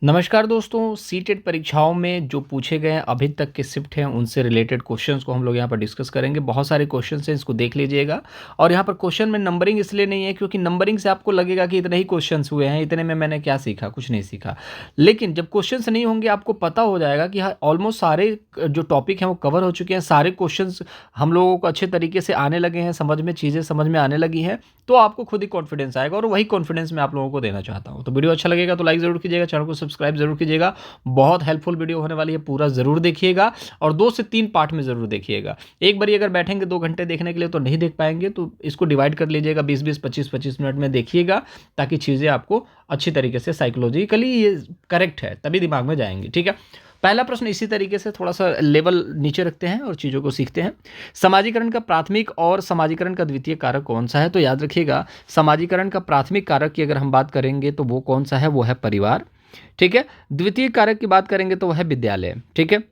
नमस्कार दोस्तों, सीटेट परीक्षाओं में जो पूछे गए अभी तक के शिफ्ट हैं उनसे रिलेटेड क्वेश्चंस को हम लोग यहाँ पर डिस्कस करेंगे। बहुत सारे क्वेश्चंस हैं, इसको देख लीजिएगा। और यहाँ पर क्वेश्चन में नंबरिंग इसलिए नहीं है क्योंकि नंबरिंग से आपको लगेगा कि इतने ही क्वेश्चंस हुए हैं, इतने में मैंने क्या सीखा, कुछ नहीं सीखा। लेकिन जब क्वेश्चंस नहीं होंगे आपको पता हो जाएगा कि हाँ, ऑलमोस्ट सारे जो टॉपिक हैं वो कवर हो चुके हैं, सारे क्वेश्चन हम लोगों को अच्छे तरीके से आने लगे हैं, समझ में चीज़ें समझ में आने लगी हैं। तो आपको खुद ही कॉन्फिडेंस आएगा और वही कॉन्फिडेंस मैं आप लोगों को देना चाहता हूँ। तो वीडियो अच्छा लगेगा तो लाइक ज़रूर कीजिएगा, चैनल को सब्सक्राइब जरूर कीजिएगा। बहुत हेल्पफुल वीडियो होने वाली है, पूरा ज़रूर देखिएगा और 2 से 3 पार्ट में ज़रूर देखिएगा। एक बार अगर बैठेंगे 2 घंटे देखने के लिए तो नहीं देख पाएंगे, तो इसको डिवाइड कर लीजिएगा, 20-20, 25-25 मिनट में देखिएगा ताकि चीज़ें आपको अच्छी तरीके से साइकोलॉजिकली ये करेक्ट है तभी दिमाग में जाएंगी। ठीक है, पहला प्रश्न इसी तरीके से थोड़ा सा लेवल नीचे रखते हैं और चीज़ों को सीखते हैं। समाजीकरण का प्राथमिक और समाजीकरण का द्वितीय कारक कौन सा है? तो याद रखिएगा, समाजीकरण का प्राथमिक कारक की अगर हम बात करेंगे तो वो कौन सा है? वो है परिवार। ठीक है, द्वितीय कारक की बात करेंगे तो वह है विद्यालय। ठीक है,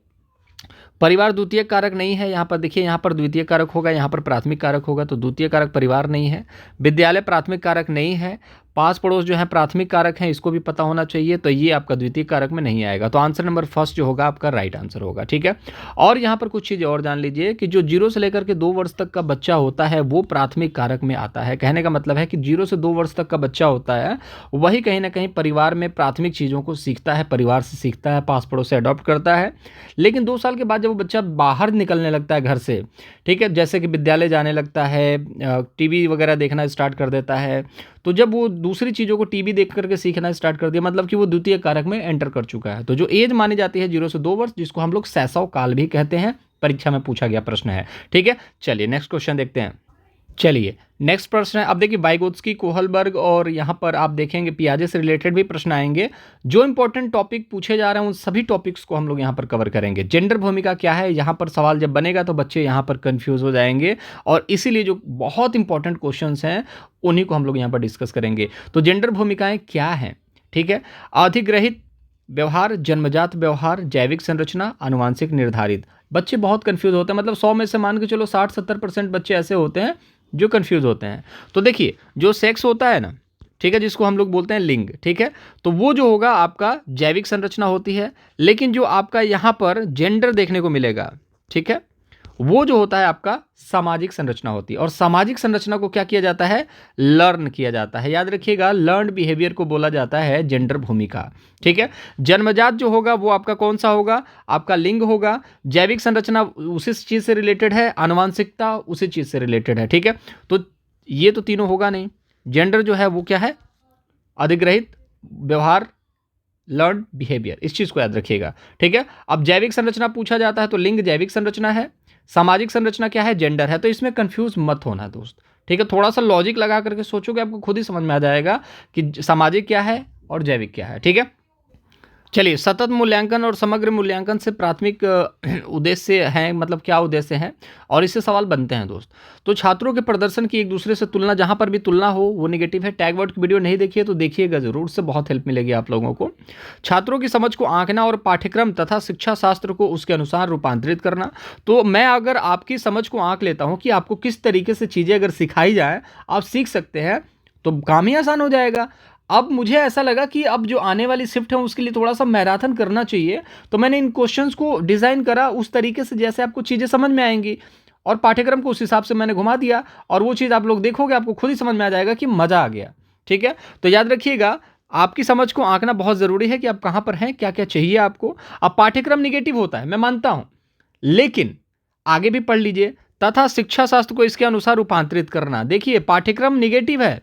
परिवार द्वितीय कारक नहीं है। यहाँ पर देखिए, यहाँ पर द्वितीय कारक होगा, यहाँ पर प्राथमिक कारक होगा, तो द्वितीय कारक परिवार नहीं है। विद्यालय प्राथमिक कारक नहीं है। पास पड़ोस जो है प्राथमिक कारक हैं, इसको भी पता होना चाहिए, तो ये आपका द्वितीय कारक में नहीं आएगा। तो आंसर नंबर फर्स्ट जो होगा आपका राइट आंसर होगा। ठीक है, और यहाँ पर कुछ चीज़ें और जान लीजिए कि जो 0 से लेकर के 2 वर्ष तक का बच्चा होता है वो प्राथमिक कारक में आता है। कहने का मतलब है कि 0 से 2 वर्ष तक का बच्चा होता है वही कहीं ना कहीं परिवार में प्राथमिक चीज़ों को सीखता है, परिवार से सीखता है, पास पड़ोस से अडॉप्ट करता है। लेकिन 2 साल के बाद जब वो बच्चा बाहर निकलने लगता है घर से, ठीक है, जैसे कि विद्यालय जाने लगता है, टीवी वगैरह देखना स्टार्ट कर देता है, तो जब वो दूसरी चीज़ों को टीवी देख करके सीखना स्टार्ट कर दिया, मतलब कि वो द्वितीय कारक में एंटर कर चुका है। तो जो एज मानी जाती है 0 से 2 वर्ष, जिसको हम लोग शैशव काल भी कहते हैं, परीक्षा में पूछा गया प्रश्न है। ठीक है, चलिए नेक्स्ट क्वेश्चन देखते हैं। चलिए नेक्स्ट प्रश्न है, अब देखिए वाइगोत्स्की, कोहलबर्ग और यहाँ पर आप देखेंगे पियाजे से रिलेटेड भी प्रश्न आएंगे। जो इंपॉर्टेंट टॉपिक पूछे जा रहे हैं उन सभी टॉपिक्स को हम लोग यहाँ पर कवर करेंगे। जेंडर भूमिका क्या है, यहाँ पर सवाल जब बनेगा तो बच्चे यहाँ पर कंफ्यूज हो जाएंगे, और इसीलिए जो बहुत इंपॉर्टेंट क्वेश्चंस हैं उन्हीं को हम लोग यहाँ पर डिस्कस करेंगे। तो जेंडर भूमिकाएं क्या हैं? ठीक है, अधिग्रहित व्यवहार, जन्मजात व्यवहार, जैविक संरचना, आनुवांशिक निर्धारित। बच्चे बहुत कंफ्यूज होते हैं, मतलब 100 में से मान के चलो 60-70% बच्चे ऐसे होते हैं जो कंफ्यूज होते हैं। तो देखिए, जो सेक्स होता है ना, ठीक है, जिसको हम लोग बोलते हैं लिंग, ठीक है, तो वो जो होगा आपका जैविक संरचना होती है। लेकिन जो आपका यहाँ पर जेंडर देखने को मिलेगा, ठीक है, वो जो होता है आपका सामाजिक संरचना होती है। और सामाजिक संरचना को क्या किया जाता है? लर्न किया जाता है। याद रखिएगा, लर्न बिहेवियर को बोला जाता है जेंडर भूमिका। ठीक है, जन्मजात जो होगा वो आपका कौन सा होगा? आपका लिंग होगा। जैविक संरचना उसी चीज से रिलेटेड है, आनुवांशिकता उसी चीज से रिलेटेड है। ठीक है, तो ये तो तीनों होगा नहीं। जेंडर जो है वो क्या है? अधिग्रहित व्यवहार, लर्न बिहेवियर, इस चीज को याद रखिएगा। ठीक है, अब जैविक संरचना पूछा जाता है तो लिंग जैविक संरचना है, सामाजिक संरचना क्या है? जेंडर है। तो इसमें कंफ्यूज मत होना दोस्त। ठीक है, थोड़ा सा लॉजिक लगा करके सोचोगे आपको खुद ही समझ में आ जाएगा कि सामाजिक क्या है और जैविक क्या है। ठीक है, चलिए, सतत मूल्यांकन और समग्र मूल्यांकन से प्राथमिक उद्देश्य हैं, मतलब क्या उद्देश्य हैं और इससे सवाल बनते हैं दोस्त। तो छात्रों के प्रदर्शन की एक दूसरे से तुलना, जहां पर भी तुलना हो वो नेगेटिव है। टैग वर्ड की वीडियो नहीं देखिए तो देखिएगा जरूर, उससे बहुत हेल्प मिलेगी आप लोगों को। छात्रों की समझ को आंकना और पाठ्यक्रम तथा शिक्षा शास्त्र को उसके अनुसार रूपांतरित करना। तो मैं अगर आपकी समझ को आंक लेता हूँ कि आपको किस तरीके से चीज़ें अगर सिखाई जाए आप सीख सकते हैं, तो काम ही आसान हो जाएगा। अब मुझे ऐसा लगा कि अब जो आने वाली शिफ्ट है उसके लिए थोड़ा सा मैराथन करना चाहिए, तो मैंने इन क्वेश्चंस को डिज़ाइन करा उस तरीके से जैसे आपको चीज़ें समझ में आएंगी, और पाठ्यक्रम को उस हिसाब से मैंने घुमा दिया, और वो चीज़ आप लोग देखोगे आपको खुद ही समझ में आ जाएगा कि मज़ा आ गया। ठीक है, तो याद रखिएगा, आपकी समझ को आंकना बहुत ज़रूरी है कि आप कहाँ पर हैं, क्या क्या चाहिए आपको। अब पाठ्यक्रम निगेटिव होता है, मैं मानता हूँ, लेकिन आगे भी पढ़ लीजिए, तथा शिक्षा शास्त्र को इसके अनुसार रूपांतरित करना। देखिए, पाठ्यक्रम निगेटिव है,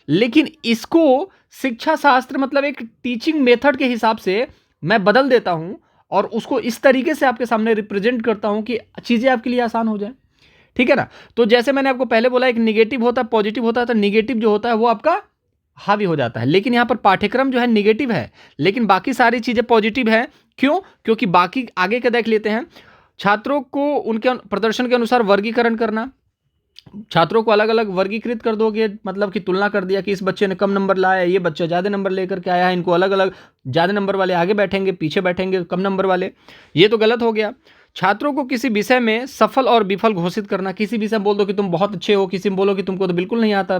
लेकिन इसको शिक्षा शास्त्र मतलब एक टीचिंग मेथड के हिसाब से मैं बदल देता हूं और उसको इस तरीके से आपके सामने रिप्रेजेंट करता हूं कि चीजें आपके लिए आसान हो जाए। ठीक है ना, तो जैसे मैंने आपको पहले बोला, एक निगेटिव होता है, पॉजिटिव होता है, तो निगेटिव जो होता है वो आपका हावी हो जाता है। लेकिन यहां पर पाठ्यक्रम जो है निगेटिव है, लेकिन बाकी सारी चीजें पॉजिटिव है। क्यों? क्योंकि बाकी आगे का देख लेते हैं। छात्रों को उनके प्रदर्शन के अनुसार वर्गीकरण करना, छात्रों को अलग अलग वर्गीकृत कर दोगे, मतलब कि तुलना कर दिया कि इस बच्चे ने कम नंबर लाया, ये बच्चा ज़्यादा नंबर लेकर के आया है, इनको अलग अलग, ज़्यादा नंबर वाले आगे बैठेंगे, पीछे बैठेंगे कम नंबर वाले, ये तो गलत हो गया। छात्रों को किसी विषय में सफल और विफल घोषित करना, किसी विषय में बोल दो कि तुम बहुत अच्छे हो, किसी में बोलो कि तुमको तो बिल्कुल नहीं आता,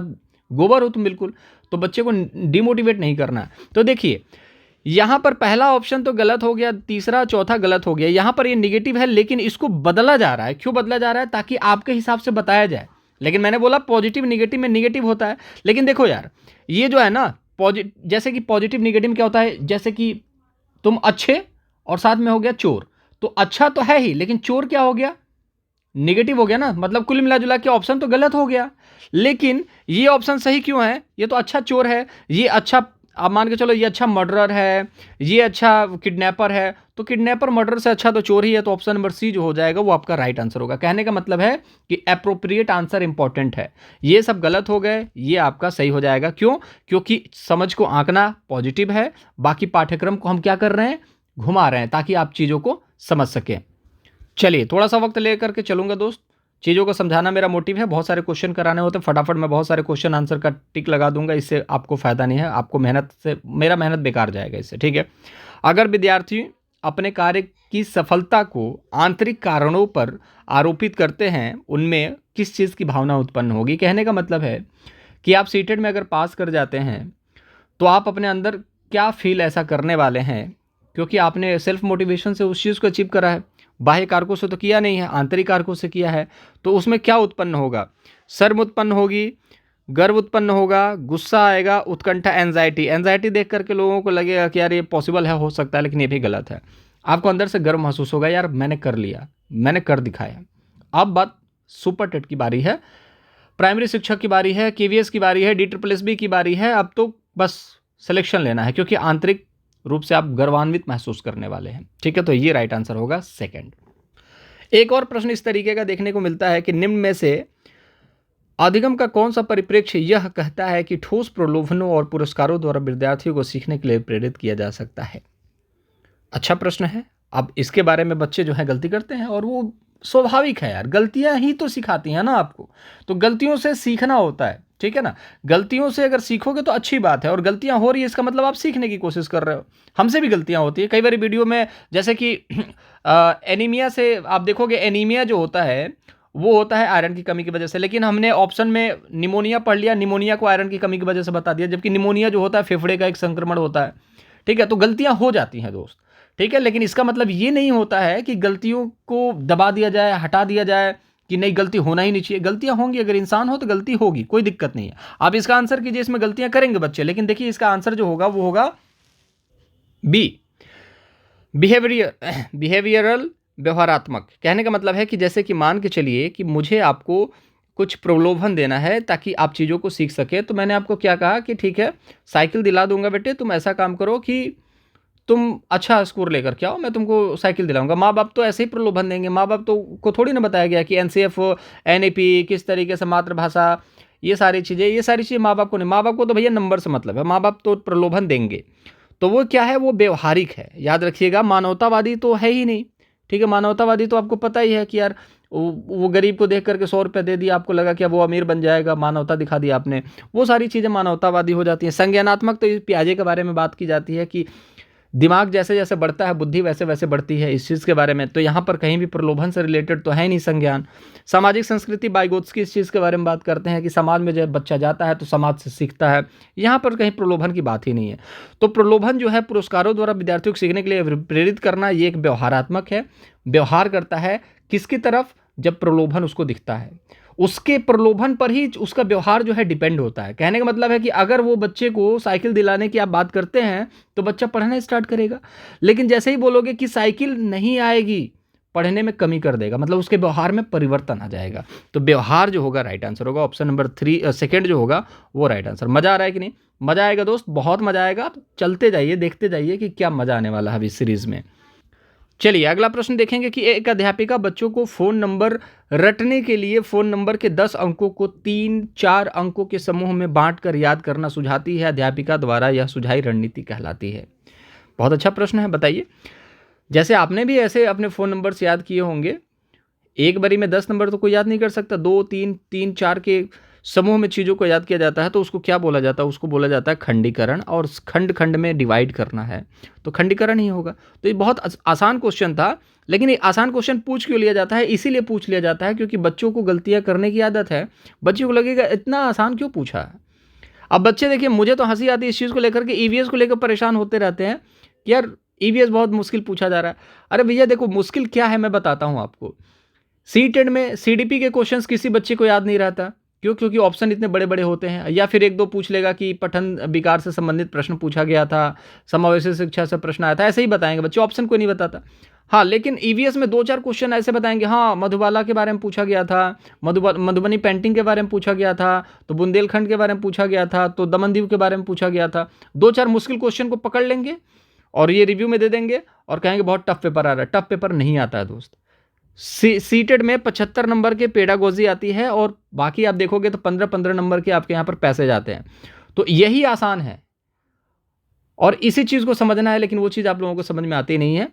गोबर हो तुम बिल्कुल, तो बच्चे को डिमोटिवेट नहीं करना। तो देखिए, यहाँ पर पहला ऑप्शन तो गलत हो गया, तीसरा चौथा गलत हो गया। यहाँ पर ये निगेटिव है लेकिन इसको बदला जा रहा है। क्यों बदला जा रहा है? ताकि आपके हिसाब से बताया जाए। लेकिन मैंने बोला पॉजिटिव निगेटिव में निगेटिव होता है। लेकिन देखो यार, ये जो है ना जैसे कि पॉजिटिव निगेटिव क्या होता है, जैसे कि तुम अच्छे और साथ में हो गया चोर, तो अच्छा तो है ही लेकिन चोर क्या हो गया? निगेटिव हो गया ना। मतलब कुल मिला जुला के ऑप्शन तो गलत हो गया। लेकिन ये ऑप्शन सही क्यों है? ये तो अच्छा चोर है, ये अच्छा, आप मान के चलो ये अच्छा मर्डरर है, ये अच्छा किडनैपर है, तो किडनैपर मर्डर से अच्छा तो चोर ही है। तो ऑप्शन नंबर सी जो हो जाएगा वो आपका राइट आंसर होगा। कहने का मतलब है कि एप्रोप्रिएट आंसर इंपॉर्टेंट है। ये सब गलत हो गए, ये आपका सही हो जाएगा। क्यों? क्योंकि समझ को आंकना पॉजिटिव है, बाकी पाठ्यक्रम को हम क्या कर रहे हैं? घुमा रहे हैं ताकि आप चीज़ों को समझ सकें। चलिए थोड़ा सा वक्त लेकर के चलूंगा दोस्त, चीज़ों को समझाना मेरा मोटिव है। बहुत सारे क्वेश्चन कराने होते हैं, फटाफट मैं बहुत सारे क्वेश्चन आंसर का टिक लगा दूंगा। इससे आपको फ़ायदा नहीं है, आपको मेहनत से, मेरा मेहनत बेकार जाएगा इससे, ठीक है। अगर विद्यार्थी अपने कार्य की सफलता को आंतरिक कारणों पर आरोपित करते हैं, उनमें किस चीज़ की भावना उत्पन्न होगी? कहने का मतलब है कि आप सीटेट में अगर पास कर जाते हैं तो आप अपने अंदर क्या फील ऐसा करने वाले हैं, क्योंकि आपने सेल्फ मोटिवेशन से उस चीज़ को अचीव करा है। बाह्य कारकों से तो किया नहीं है, आंतरिक कारकों से किया है। तो उसमें क्या उत्पन्न होगा? शर्म उत्पन्न होगी, गर्व उत्पन्न होगा, गुस्सा आएगा, उत्कंठा, एंजाइटी। एंजाइटी देख करके लोगों को लगेगा कि यार ये पॉसिबल है, हो सकता है, लेकिन ये भी गलत है। आपको अंदर से गर्व महसूस होगा, यार मैंने कर लिया, मैंने कर दिखाया। अब बात सुपर टेट की बारी है, प्राइमरी शिक्षक की बारी है, केवीएस की बारी है, DSSB की बारी है। अब तो बस सिलेक्शन लेना है, क्योंकि आंतरिक रूप से आप गर्वान्वित महसूस करने वाले हैं, ठीक है। तो ये राइट आंसर होगा सेकंड। एक और प्रश्न इस तरीके का देखने को मिलता है कि निम्न में से अधिगम का कौन सा परिप्रेक्ष्य यह कहता है कि ठोस प्रलोभनों और पुरस्कारों द्वारा विद्यार्थियों को सीखने के लिए प्रेरित किया जा सकता है? अच्छा प्रश्न है। अब इसके बारे में बच्चे जो है गलती करते हैं, और वो स्वाभाविक है यार, गलतियां ही तो सिखाती हैं ना आपको। तो गलतियों से सीखना होता है, ठीक है ना। गलतियों से अगर सीखोगे तो अच्छी बात है, और गलतियां हो रही है इसका मतलब आप सीखने की कोशिश कर रहे हो। हमसे भी गलतियां होती है कई बार वीडियो में, जैसे कि एनीमिया से आप देखोगे, एनीमिया जो होता है वो होता है आयरन की कमी की वजह से, लेकिन हमने ऑप्शन में निमोनिया पढ़ लिया, निमोनिया को आयरन की कमी की वजह से बता दिया, जबकि निमोनिया जो होता है फेफड़े का एक संक्रमण होता है, ठीक है। तो गलतियां हो जाती हैं दोस्त, ठीक है। लेकिन इसका मतलब ये नहीं होता है कि गलतियों को दबा दिया जाए, हटा दिया जाए, कि नहीं गलती होना ही नहीं चाहिए। गलतियां होंगी, अगर इंसान हो तो गलती होगी, कोई दिक्कत नहीं है। आप इसका आंसर कीजिए, इसमें गलतियां करेंगे बच्चे, लेकिन देखिए इसका आंसर जो होगा वो होगा बी, बिहेवियरल, व्यवहारात्मक। कहने का मतलब है कि जैसे कि मान के चलिए कि मुझे आपको कुछ प्रलोभन देना है ताकि आप चीज़ों को सीख सके। तो मैंने आपको क्या कहा कि ठीक है साइकिल दिला दूंगा बेटे, तुम ऐसा काम करो कि तुम अच्छा स्कोर लेकर के आओ, मैं तुमको साइकिल दिलाऊंगा। माँ बाप तो ऐसे ही प्रलोभन देंगे। माँ बाप तो को थोड़ी ना बताया गया कि एनसीएफ, एनएपी, किस तरीके से मातृभाषा, ये सारी चीज़ें माँ बाप को नहीं। माँ बाप को तो भैया नंबर से मतलब है, माँ बाप तो प्रलोभन देंगे। तो वो क्या है, वो व्यवहारिक है, याद रखिएगा। मानवतावादी तो है ही नहीं, ठीक है। मानवतावादी तो आपको पता ही है कि यार वो गरीब को देख करके 100 रुपये दे दिया, आपको लगा कि अब वो अमीर बन जाएगा, मानवता दिखा दी आपने। वो सारी चीज़ें मानवतावादी हो जाती हैं। संज्ञानात्मक तो पियाजे के बारे में बात की जाती है कि दिमाग जैसे जैसे बढ़ता है बुद्धि वैसे वैसे बढ़ती है, इस चीज़ के बारे में। तो यहाँ पर कहीं भी प्रलोभन से रिलेटेड तो है नहीं संज्ञान। सामाजिक संस्कृति, बाइगोत्स्की इस चीज़ के बारे में बात करते हैं कि समाज में जब बच्चा जाता है तो समाज से सीखता है। यहाँ पर कहीं प्रलोभन की बात ही नहीं है। तो प्रलोभन जो है पुरस्कारों द्वारा विद्यार्थियों को सीखने के लिए प्रेरित करना, ये एक व्यवहारात्मक है। व्यवहार करता है किसकी तरफ? जब प्रलोभन उसको दिखता है, उसके प्रलोभन पर ही उसका व्यवहार जो है डिपेंड होता है। कहने का मतलब है कि अगर वो बच्चे को साइकिल दिलाने की आप बात करते हैं तो बच्चा पढ़ना स्टार्ट करेगा, लेकिन जैसे ही बोलोगे कि साइकिल नहीं आएगी, पढ़ने में कमी कर देगा, मतलब उसके व्यवहार में परिवर्तन आ जाएगा। तो व्यवहार जो होगा राइट आंसर होगा, ऑप्शन नंबर 3 सेकंड जो होगा वो राइट आंसर। मजा आ रहा है कि नहीं? मजा आएगा दोस्त, बहुत मजा आएगा। आप चलते जाइए, देखते जाइए कि क्या मजा आने वाला है इस सीरीज में। चलिए अगला प्रश्न देखेंगे कि एक अध्यापिका बच्चों को फ़ोन नंबर रटने के लिए फ़ोन नंबर के 10 अंकों को 3-4 अंकों के समूह में बांटकर याद करना सुझाती है। अध्यापिका द्वारा यह सुझाई रणनीति कहलाती है। बहुत अच्छा प्रश्न है, बताइए। जैसे आपने भी ऐसे अपने फ़ोन नंबर से याद किए होंगे, एक बारी में 10 नंबर तो कोई याद नहीं कर सकता। 2, 3, 3, 4 के समूह में चीज़ों को याद किया जाता है तो उसको क्या बोला जाता है? उसको बोला जाता है खंडीकरण, और खंड खंड में डिवाइड करना है तो खंडीकरण ही होगा। तो ये बहुत आसान क्वेश्चन था, लेकिन ये आसान क्वेश्चन पूछ क्यों लिया जाता है? इसीलिए पूछ लिया जाता है क्योंकि बच्चों को गलतियां करने की आदत है। बच्चों को लगेगा इतना आसान क्यों पूछा है। अब बच्चे देखिए, मुझे तो हंसी आती है इस चीज़ को लेकर के, ईवीएस को लेकर परेशान होते रहते हैं कि यार ईवीएस बहुत मुश्किल पूछा जा रहा है। अरे भैया देखो, मुश्किल क्या है मैं बताता हूँ आपको। सीटेट में सीडीपी के क्वेश्चंस किसी बच्चे को याद नहीं रहता। क्यों? क्योंकि ऑप्शन इतने बड़े-बड़े होते हैं, या फिर 1-2 पूछ लेगा कि पठन विकार से संबंधित प्रश्न पूछा गया था, समावेशी शिक्षा से प्रश्न आया था, ऐसे ही बताएँगे बच्चे, ऑप्शन कोई नहीं बताता। हाँ, लेकिन ईवीएस में 2-4 क्वेश्चन ऐसे बताएँगे, हाँ, मधुबाला के बारे में पूछा गया था, मधुबनी पेंटिंग के बारे में पूछा गया था, तो बुंदेलखंड के बारे में पूछा गया था, तो दमन-दीव के बारे में पूछा गया था। 2-4 मुश्किल क्वेश्चन को पकड़ लेंगे और ये रिव्यू में दे देंगे और कहेंगे बहुत टफ पेपर आ रहा है। टफ पेपर नहीं आता है दोस्त। सीटेड में 75 नंबर के पेडागोजी आती है और बाकी आप देखोगे तो 15-15 नंबर के आपके यहाँ पर पैसेज आते हैं। तो यही आसान है और इसी चीज़ को समझना है, लेकिन वो चीज़ आप लोगों को समझ में आती नहीं है।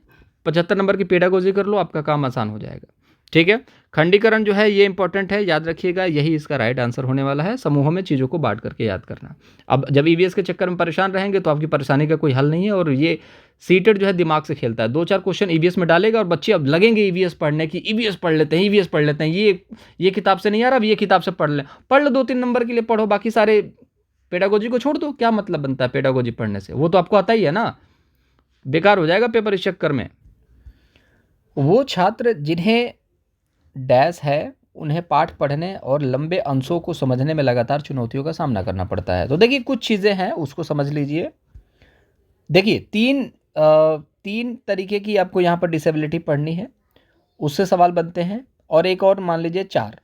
75 नंबर की पेडागोजी कर लो, आपका काम आसान हो जाएगा। ठीक है, खंडीकरण जो है ये इंपॉर्टेंट है, याद रखिएगा, यही इसका राइट आंसर होने वाला है। समूहों में चीज़ों को बांट करके याद करना। अब जब ईवीएस के चक्कर में परेशान रहेंगे तो आपकी परेशानी का कोई हल नहीं है, और ये सीटेट जो है दिमाग से खेलता है। 2-4 क्वेश्चन ईवीएस में डालेगा और बच्चे अब लगेंगे ईवीएस पढ़ने की, ईवीएस पढ़ लेते हैं, ईवीएस पढ़ लेते हैं, ये किताब से नहीं आ रहा, अब ये किताब से पढ़ लो 2-3 नंबर के लिए पढ़ो, बाकी सारे पेडागोजी को छोड़ दो। क्या मतलब बनता है पेडागोजी पढ़ने से? वो तो आपको आता ही है ना, बेकार हो जाएगा पेपर इस चक्कर में। वो छात्र जिन्हें डैश है, उन्हें पाठ पढ़ने और लंबे अंशों को समझने में लगातार चुनौतियों का सामना करना पड़ता है। तो देखिए कुछ चीज़ें हैं, उसको समझ लीजिए। देखिए 3 तरीके की आपको यहाँ पर डिसेबिलिटी पढ़नी है, उससे सवाल बनते हैं, और एक और मान लीजिए 4।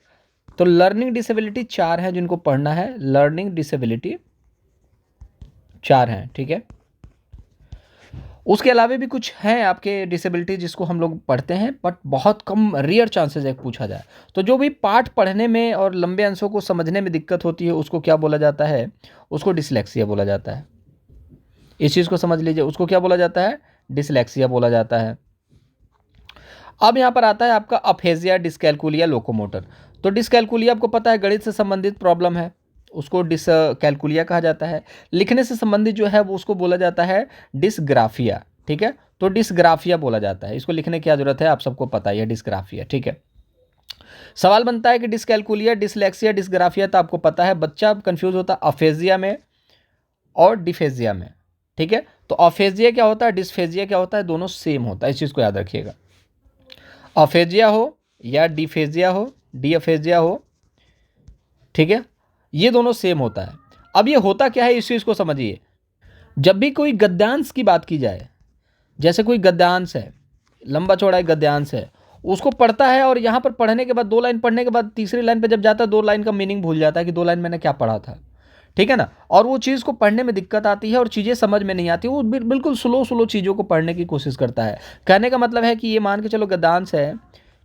तो लर्निंग डिसेबिलिटी 4 हैं जिनको पढ़ना है, लर्निंग डिसेबिलिटी 4 हैं, ठीक है। उसके अलावा भी कुछ हैं आपके डिसेबिलिटी जिसको हम लोग पढ़ते हैं, बट बहुत कम, रेयर चांसेस है पूछा जाए। तो जो भी पाठ पढ़ने में और लंबे अंशों को समझने में दिक्कत होती है, उसको क्या बोला जाता है? उसको डिसलेक्सिया बोला जाता है। इस चीज़ को समझ लीजिए, उसको क्या बोला जाता है? डिसलेक्सिया बोला जाता है। अब यहाँ पर आता है आपका अफेजिया, डिसकैलकुलिया, लोकोमोटर। तो डिसकैलकुलिया आपको पता है गणित से संबंधित प्रॉब्लम है, उसको डिसकैलकुलिया कहा जाता है। लिखने से संबंधित जो है वो उसको बोला जाता है डिसग्राफिया, ठीक है। तो डिसग्राफिया बोला जाता है, इसको लिखने की क्या जरूरत है, आप सबको पता ही है, डिसग्राफिया, ठीक है। सवाल बनता है कि डिसकैलकुलिया, डिसलेक्सिया, डिसग्राफिया तो आपको पता है, बच्चा कंफ्यूज होता है अफेजिया में और डिफेजिया में, ठीक है। तो अफेजिया क्या होता है, डिसफेजिया क्या होता है, दोनों सेम होता है, इस चीज़ को याद रखिएगा। अफेजिया हो या डिफेजिया हो, डीअफेजिया हो, ठीक है, ये दोनों सेम होता है। अब ये होता क्या है, इस चीज़ को समझिए। जब भी कोई गद्यांश की बात की जाए, जैसे कोई गद्यांश है, लंबा चौड़ा एक गद्यांश है, उसको पढ़ता है और यहाँ पर पढ़ने के बाद 2 लाइन पढ़ने के बाद तीसरी लाइन पे जब जाता है 2 लाइन का मीनिंग भूल जाता है कि 2 लाइन मैंने क्या पढ़ा था, ठीक है ना। और वो चीज़ को पढ़ने में दिक्कत आती है और चीज़ें समझ में नहीं आती, वो बिल्कुल स्लो चीज़ों को पढ़ने की कोशिश करता है। कहने का मतलब है कि ये मान के चलो गद्यांश है,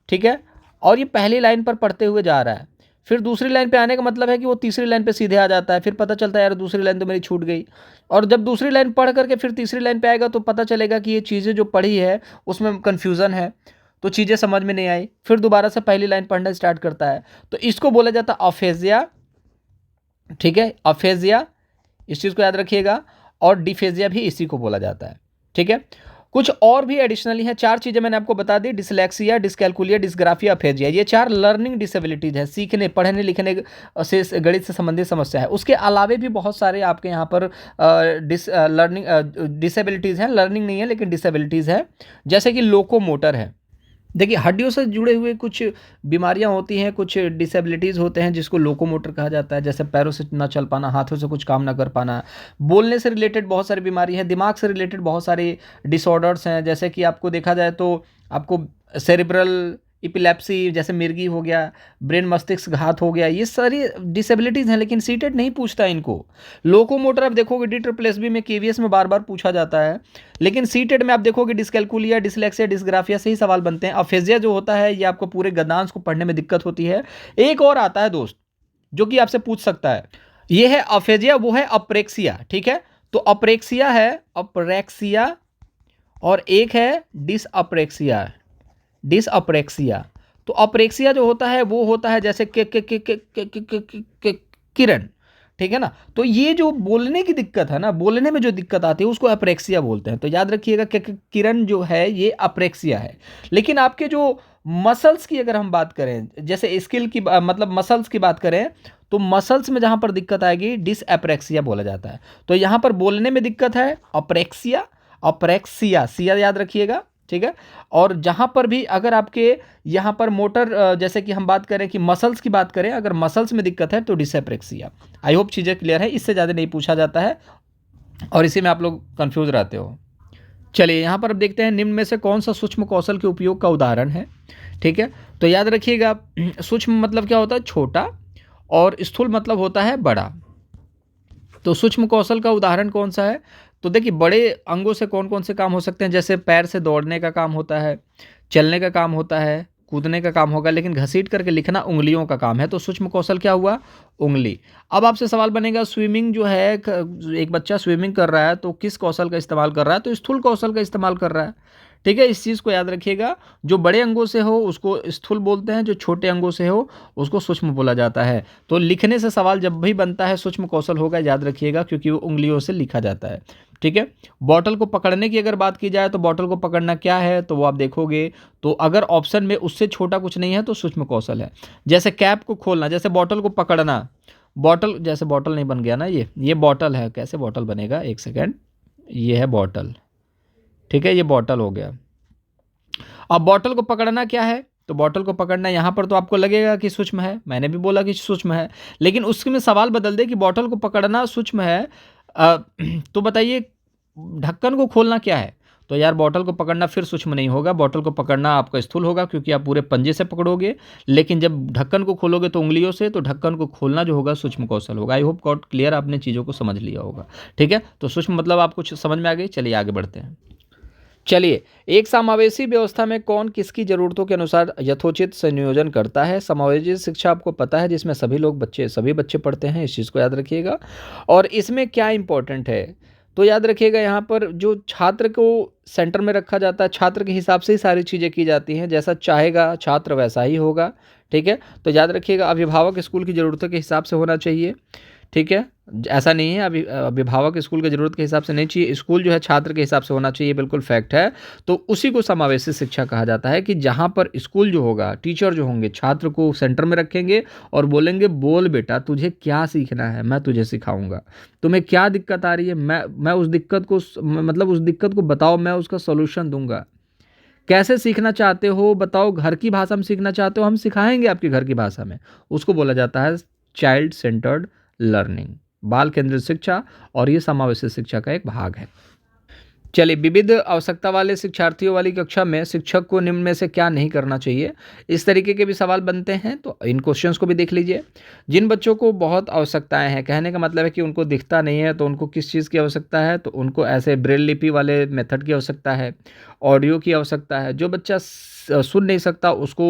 ठीक है, और ये पहली लाइन पर पढ़ते हुए जा रहा है, फिर दूसरी लाइन पे आने का मतलब है कि वो तीसरी लाइन पे सीधे आ जाता है, फिर पता चलता है यार दूसरी लाइन तो मेरी छूट गई। और जब दूसरी लाइन पढ़ करके फिर तीसरी लाइन पे आएगा तो पता चलेगा कि ये चीज़ें जो पढ़ी है उसमें कन्फ्यूज़न है, तो चीज़ें समझ में नहीं आई, फिर दोबारा से पहली लाइन पढ़ना स्टार्ट करता है। तो इसको बोला जाता है अफेजिया, ठीक है, अफेजिया, इस चीज़ को याद रखिएगा। और डिफेजिया भी इसी को बोला जाता है, ठीक है। कुछ और भी एडिशनली हैं, 4 चीज़ें मैंने आपको बता दी, डिसलेक्सिया, डिसकैलकुलिया, डिसग्राफिया, अफेजिया, ये 4 लर्निंग डिसेबिलिटीज है, सीखने पढ़ने लिखने से गणित से संबंधित समस्या है। उसके अलावे भी बहुत सारे आपके यहाँ पर लर्निंग डिसेबिलिटीज़ हैं, लर्निंग नहीं है लेकिन डिसेबिलिटीज़ है, जैसे कि लोकोमोटर है। देखिए हड्डियों से जुड़े हुए कुछ बीमारियां होती हैं, कुछ डिसेबिलिटीज़ होते हैं जिसको लोकोमोटर कहा जाता है, जैसे पैरों से ना चल पाना, हाथों से कुछ काम ना कर पाना। बोलने से रिलेटेड बहुत सारी बीमारी हैं, दिमाग से रिलेटेड बहुत सारे डिसऑर्डर्स हैं, जैसे कि आपको देखा जाए तो आपको सेरिब्रल इपिलेप्सी, जैसे मिर्गी हो गया, ब्रेन मस्तिष्क घात हो गया, ये सारी डिसेबिलिटीज़ हैं, लेकिन सीटेट नहीं पूछता इनको। लोकोमोटर आप देखोगे DSSB में, KVS में बार बार पूछा जाता है, लेकिन सीटेट में आप देखोगे डिसकैलकुलिया, डिसलेक्सिया, डिसग्राफिया से ही सवाल बनते हैं। अफेजिया जो होता है ये आपको पूरे गद्यांश को पढ़ने में दिक्कत होती है। एक और आता है दोस्त जो कि आपसे पूछ सकता है, ये है अफेजिया, वो है अप्रेक्सिया, ठीक है। तो अप्रेक्सिया है, अप्रेक्सिया, और एक है डिसअप्रेक्सिया, डिसअप्रेक्सिया। तो अप्रेक्सिया जो होता है वो होता है जैसे किरण, ठीक है ना। तो ये जो बोलने की दिक्कत है ना, बोलने में जो दिक्कत आती है उसको अप्रेक्सिया बोलते हैं। तो याद रखिएगा कि किरण जो है ये अप्रेक्सिया है। लेकिन आपके जो मसल्स की अगर हम बात करें, जैसे स्किल की मतलब मसल्स की बात करें, तो मसल्स में जहाँ पर दिक्कत आएगी डिसएप्रेक्सिया बोला जाता है। तो यहाँ पर बोलने में दिक्कत है अप्रेक्सिया, अप्रेक्सिया सिया याद रखिएगा, ठीक है। और जहाँ पर भी अगर आपके यहाँ पर मोटर जैसे कि हम बात करें कि मसल्स की बात करें, अगर मसल्स में दिक्कत है तो डिसएप्रेक्सिया। आई होप चीज़ें क्लियर है, इससे ज़्यादा नहीं पूछा जाता है और इसी में आप लोग कंफ्यूज रहते हो। चलिए यहाँ पर अब देखते हैं निम्न में से कौन सा सूक्ष्म कौशल के उपयोग का उदाहरण है, ठीक है। तो याद रखिएगा सूक्ष्म मतलब क्या होता है, छोटा, और स्थूल मतलब होता है बड़ा। तो सूक्ष्म कौशल का उदाहरण कौन सा है, तो देखिए बड़े अंगों से कौन कौन से काम हो सकते हैं, जैसे पैर से दौड़ने का काम होता है, चलने का काम होता है, कूदने का काम होगा, लेकिन घसीट करके लिखना उंगलियों का काम है। तो सूक्ष्म कौशल क्या हुआ, उंगली। अब आपसे सवाल बनेगा स्विमिंग जो है, एक बच्चा स्विमिंग कर रहा है तो किस कौशल का इस्तेमाल कर रहा है, तो स्थूल कौशल का इस्तेमाल कर रहा है, ठीक है। इस चीज़ को याद रखिएगा, जो बड़े अंगों से हो उसको स्थूल बोलते हैं, जो छोटे अंगों से हो उसको सूक्ष्म बोला जाता है। तो लिखने से सवाल जब भी बनता है सूक्ष्म कौशल होगा, याद रखिएगा, क्योंकि वो उंगलियों से लिखा जाता है, ठीक है। बॉटल को पकड़ने की अगर बात की जाए तो बॉटल को पकड़ना क्या है, तो वो आप देखोगे तो अगर ऑप्शन में उससे छोटा कुछ नहीं है तो सूक्ष्म कौशल है। जैसे कैप को खोलना, जैसे बॉटल को पकड़ना, बॉटल जैसे बॉटल नहीं बन गया ना, ये बॉटल है, कैसे बॉटल बनेगा, एक सेकेंड, ये है बॉटल, ठीक है, ये बॉटल हो गया। अब बॉटल को पकड़ना क्या है, तो बॉटल को पकड़ना यहाँ पर तो आपको लगेगा कि सूक्ष्म है, मैंने भी बोला कि सूक्ष्म है, लेकिन उसमें सवाल बदल दे कि बॉटल को पकड़ना सूक्ष्म है, तो बताइए ढक्कन को खोलना क्या है, तो यार बॉटल को पकड़ना फिर सूक्ष्म नहीं होगा, बॉटल को पकड़ना आपका स्थूल होगा क्योंकि आप पूरे पंजे से पकड़ोगे, लेकिन जब ढक्कन को खोलोगे तो उंगलियों से, तो ढक्कन को खोलना जो होगा सूक्ष्म कौशल होगा। आई होप गॉट क्लियर, आपने चीज़ों को समझ लिया होगा, ठीक है। तो सूक्ष्म मतलब आपको समझ में आ गई। चलिए आगे बढ़ते हैं। चलिए, एक समावेशी व्यवस्था में कौन किसकी ज़रूरतों के अनुसार यथोचित संयोजन करता है। समावेशी शिक्षा आपको पता है, जिसमें सभी बच्चे पढ़ते हैं, इस चीज़ को याद रखिएगा। और इसमें क्या इंपॉर्टेंट है, तो याद रखिएगा यहाँ पर जो छात्र को सेंटर में रखा जाता है, छात्र के हिसाब से ही सारी चीज़ें की जाती हैं, जैसा चाहेगा छात्र वैसा ही होगा, ठीक है। तो याद रखिएगा अभिभावक स्कूल की ज़रूरतों के हिसाब से होना चाहिए, ठीक है। ऐसा नहीं है अभिभावक स्कूल की ज़रूरत के हिसाब से नहीं चाहिए, स्कूल जो है छात्र के हिसाब से होना चाहिए, बिल्कुल फैक्ट है। तो उसी को समावेशी शिक्षा कहा जाता है कि जहाँ पर स्कूल जो होगा, टीचर जो होंगे छात्र को सेंटर में रखेंगे और बोलेंगे बोल बेटा तुझे क्या सीखना है, मैं तुझे सिखाऊंगा, तुम्हें क्या दिक्कत आ रही है, मैं उस दिक्कत को मतलब उस दिक्कत को बताओ, मैं उसका सोल्यूशन दूंगा। कैसे सीखना चाहते हो बताओ, घर की भाषा में सीखना चाहते हो हम सिखाएंगे आपकी घर की भाषा में, उसको बोला जाता है चाइल्ड सेंटर्ड लर्निंग, बाल केंद्रित शिक्षा, और ये समावेशी शिक्षा का एक भाग है। चलिए, विविध आवश्यकता वाले शिक्षार्थियों वाली कक्षा में शिक्षक को निम्न में से क्या नहीं करना चाहिए, इस तरीके के भी सवाल बनते हैं, तो इन क्वेश्चंस को भी देख लीजिए। जिन बच्चों को बहुत आवश्यकताएं हैं, कहने का मतलब है कि उनको दिखता नहीं है, तो उनको किस चीज़ की आवश्यकता है, तो उनको ऐसे ब्रेल लिपि वाले मेथड की आवश्यकता है, ऑडियो की आवश्यकता है। जो बच्चा सुन नहीं सकता उसको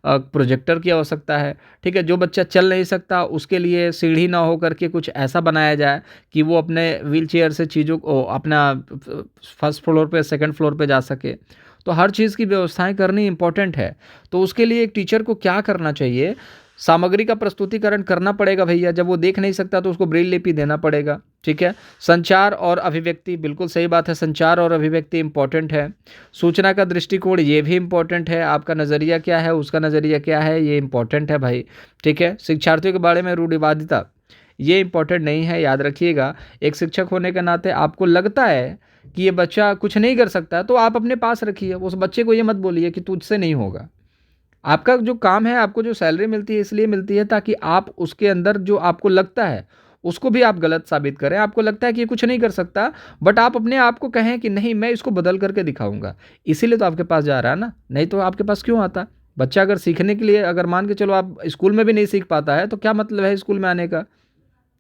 प्रोजेक्टर की आवश्यकता है, ठीक है। जो बच्चा चल नहीं सकता उसके लिए सीढ़ी ना हो करके कुछ ऐसा बनाया जाए कि वो अपने व्हील चेयर से चीज़ों को अपना फर्स्ट फ्लोर पे सेकंड फ्लोर पे जा सके। तो हर चीज़ की व्यवस्थाएं करनी इंपॉर्टेंट है। तो उसके लिए एक टीचर को क्या करना चाहिए, सामग्री का प्रस्तुतिकरण करना पड़ेगा भैया, जब वो देख नहीं सकता तो उसको ब्रेल लिपि देना पड़ेगा, ठीक है। संचार और अभिव्यक्ति, बिल्कुल सही बात है, संचार और अभिव्यक्ति इंपॉर्टेंट है। सूचना का दृष्टिकोण, ये भी इंपॉर्टेंट है, आपका नज़रिया क्या है, उसका नज़रिया क्या है, ये इंपॉर्टेंट है भाई, ठीक है। शिक्षार्थियों के बारे में रूढ़िवादिता, ये इंपॉर्टेंट नहीं है, याद रखिएगा। एक शिक्षक होने के नाते आपको लगता है कि ये बच्चा कुछ नहीं कर सकता, तो आप अपने पास रखिए, उस बच्चे को ये मत बोलिए कि तुझसे नहीं होगा। आपका जो काम है, आपको जो सैलरी मिलती है इसलिए मिलती है ताकि आप उसके अंदर जो आपको लगता है उसको भी आप गलत साबित करें। आपको लगता है कि ये कुछ नहीं कर सकता, बट आप अपने आप को कहें कि नहीं मैं इसको बदल करके दिखाऊंगा, इसीलिए तो आपके पास जा रहा है ना, नहीं तो आपके पास क्यों आता। बच्चा अगर सीखने के लिए, अगर मान के चलो आप स्कूल में भी नहीं सीख पाता है तो क्या मतलब है स्कूल में आने का,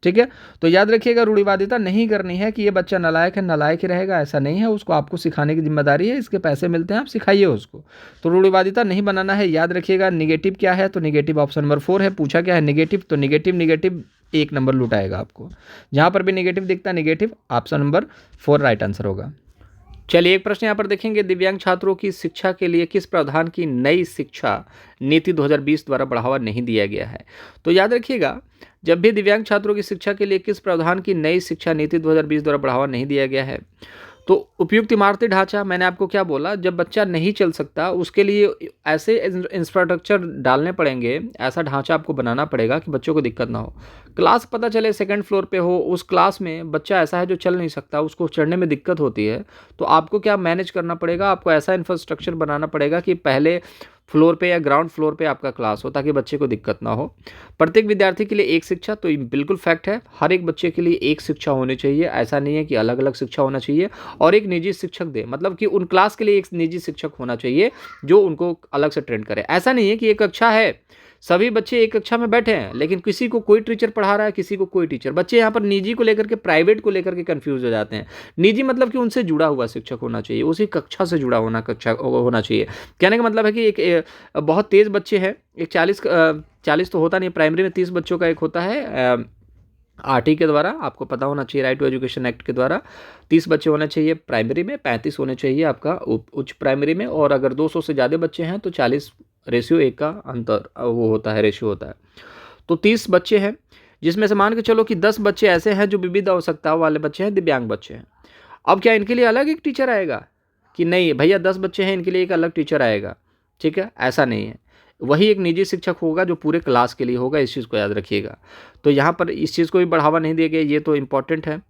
ठीक है। तो याद रखिएगा रूढ़िवादिता नहीं करनी है कि ये बच्चा नालायक है, नालायक ही रहेगा, ऐसा नहीं है। उसको आपको सिखाने की जिम्मेदारी है, इसके पैसे मिलते हैं, आप सिखाइए उसको। तो रूढ़िवादिता नहीं बनाना है। याद रखिएगा निगेटिव क्या है, तो निगेटिव ऑप्शन नंबर 4 है। पूछा क्या है निगेटिव, तो निगेटिव निगेटिव 1 नंबर लुटाएगा आपको। जहाँ पर भी निगेटिव दिखता negative, option number 4 right answer होगा। चलिए, एक प्रश्न यहाँ पर देखेंगे, दिव्यांग छात्रों की शिक्षा के लिए किस प्रावधान की नई शिक्षा नीति 2020 द्वारा बढ़ावा नहीं दिया गया है। तो याद रखिएगा, जब भी दिव्यांग छात्रों की शिक्षा के लिए किस प्रावधान की नई शिक्षा नीति 2020 द्वारा बढ़ावा नहीं दिया गया है, तो उपयुक्त इमारती ढांचा, मैंने आपको क्या बोला, जब बच्चा नहीं चल सकता उसके लिए ऐसे इंफ्रास्ट्रक्चर डालने पड़ेंगे, ऐसा ढांचा आपको बनाना पड़ेगा कि बच्चों को दिक्कत ना हो। क्लास पता चले सेकंड फ्लोर पे हो, उस क्लास में बच्चा ऐसा है जो चल नहीं सकता, उसको चढ़ने में दिक्कत होती है, तो आपको क्या मैनेज करना पड़ेगा, आपको ऐसा इंफ्रास्ट्रक्चर बनाना पड़ेगा कि पहले फ्लोर पे या ग्राउंड फ्लोर पे आपका क्लास हो, ताकि बच्चे को दिक्कत ना हो। प्रत्येक विद्यार्थी के लिए एक शिक्षा, तो ये बिल्कुल फैक्ट है, हर एक बच्चे के लिए एक शिक्षा होनी चाहिए, ऐसा नहीं है कि अलग अलग शिक्षा होना चाहिए। और एक निजी शिक्षक दे, मतलब कि उन क्लास के लिए एक निजी शिक्षक होना चाहिए जो उनको अलग से ट्रेन करे। ऐसा नहीं है कि एक कक्षा है, सभी बच्चे एक कक्षा में बैठे हैं, लेकिन किसी को कोई टीचर पढ़ा रहा है, किसी को कोई टीचर। बच्चे यहाँ पर निजी को लेकर के, प्राइवेट को लेकर के कंफ्यूज हो जाते हैं। निजी मतलब कि उनसे जुड़ा हुआ शिक्षक होना चाहिए, उसी कक्षा से जुड़ा कक्षा होना चाहिए। कहने का मतलब है कि एक बहुत तेज बच्चे हैं, एक 40 तो होता नहीं, प्राइमरी में 30 बच्चों का एक होता है आरटी के द्वारा, आपको पता होना चाहिए, राइट टू एजुकेशन एक्ट के द्वारा 30 बच्चे होने चाहिए प्राइमरी में, 35 होने चाहिए आपका उच्च प्राइमरी में, और अगर 200 से ज़्यादा बच्चे हैं तो 40:1 का अंतर वो होता है, रेशियो होता है। तो 30 बच्चे हैं, जिसमें से मान के चलो कि 10 बच्चे ऐसे हैं जो विविध आवश्यकताओं वाले बच्चे हैं, दिव्यांग बच्चे हैं। अब क्या इनके लिए अलग एक टीचर आएगा कि नहीं भैया 10 बच्चे हैं इनके लिए एक अलग टीचर आएगा? ठीक है, ऐसा नहीं है। वही एक निजी शिक्षक होगा जो पूरे क्लास के लिए होगा, इस चीज़ को याद रखिएगा। तो यहाँ पर इस चीज़ को भी बढ़ावा नहीं दिया गया, ये तो इम्पॉर्टेंट है,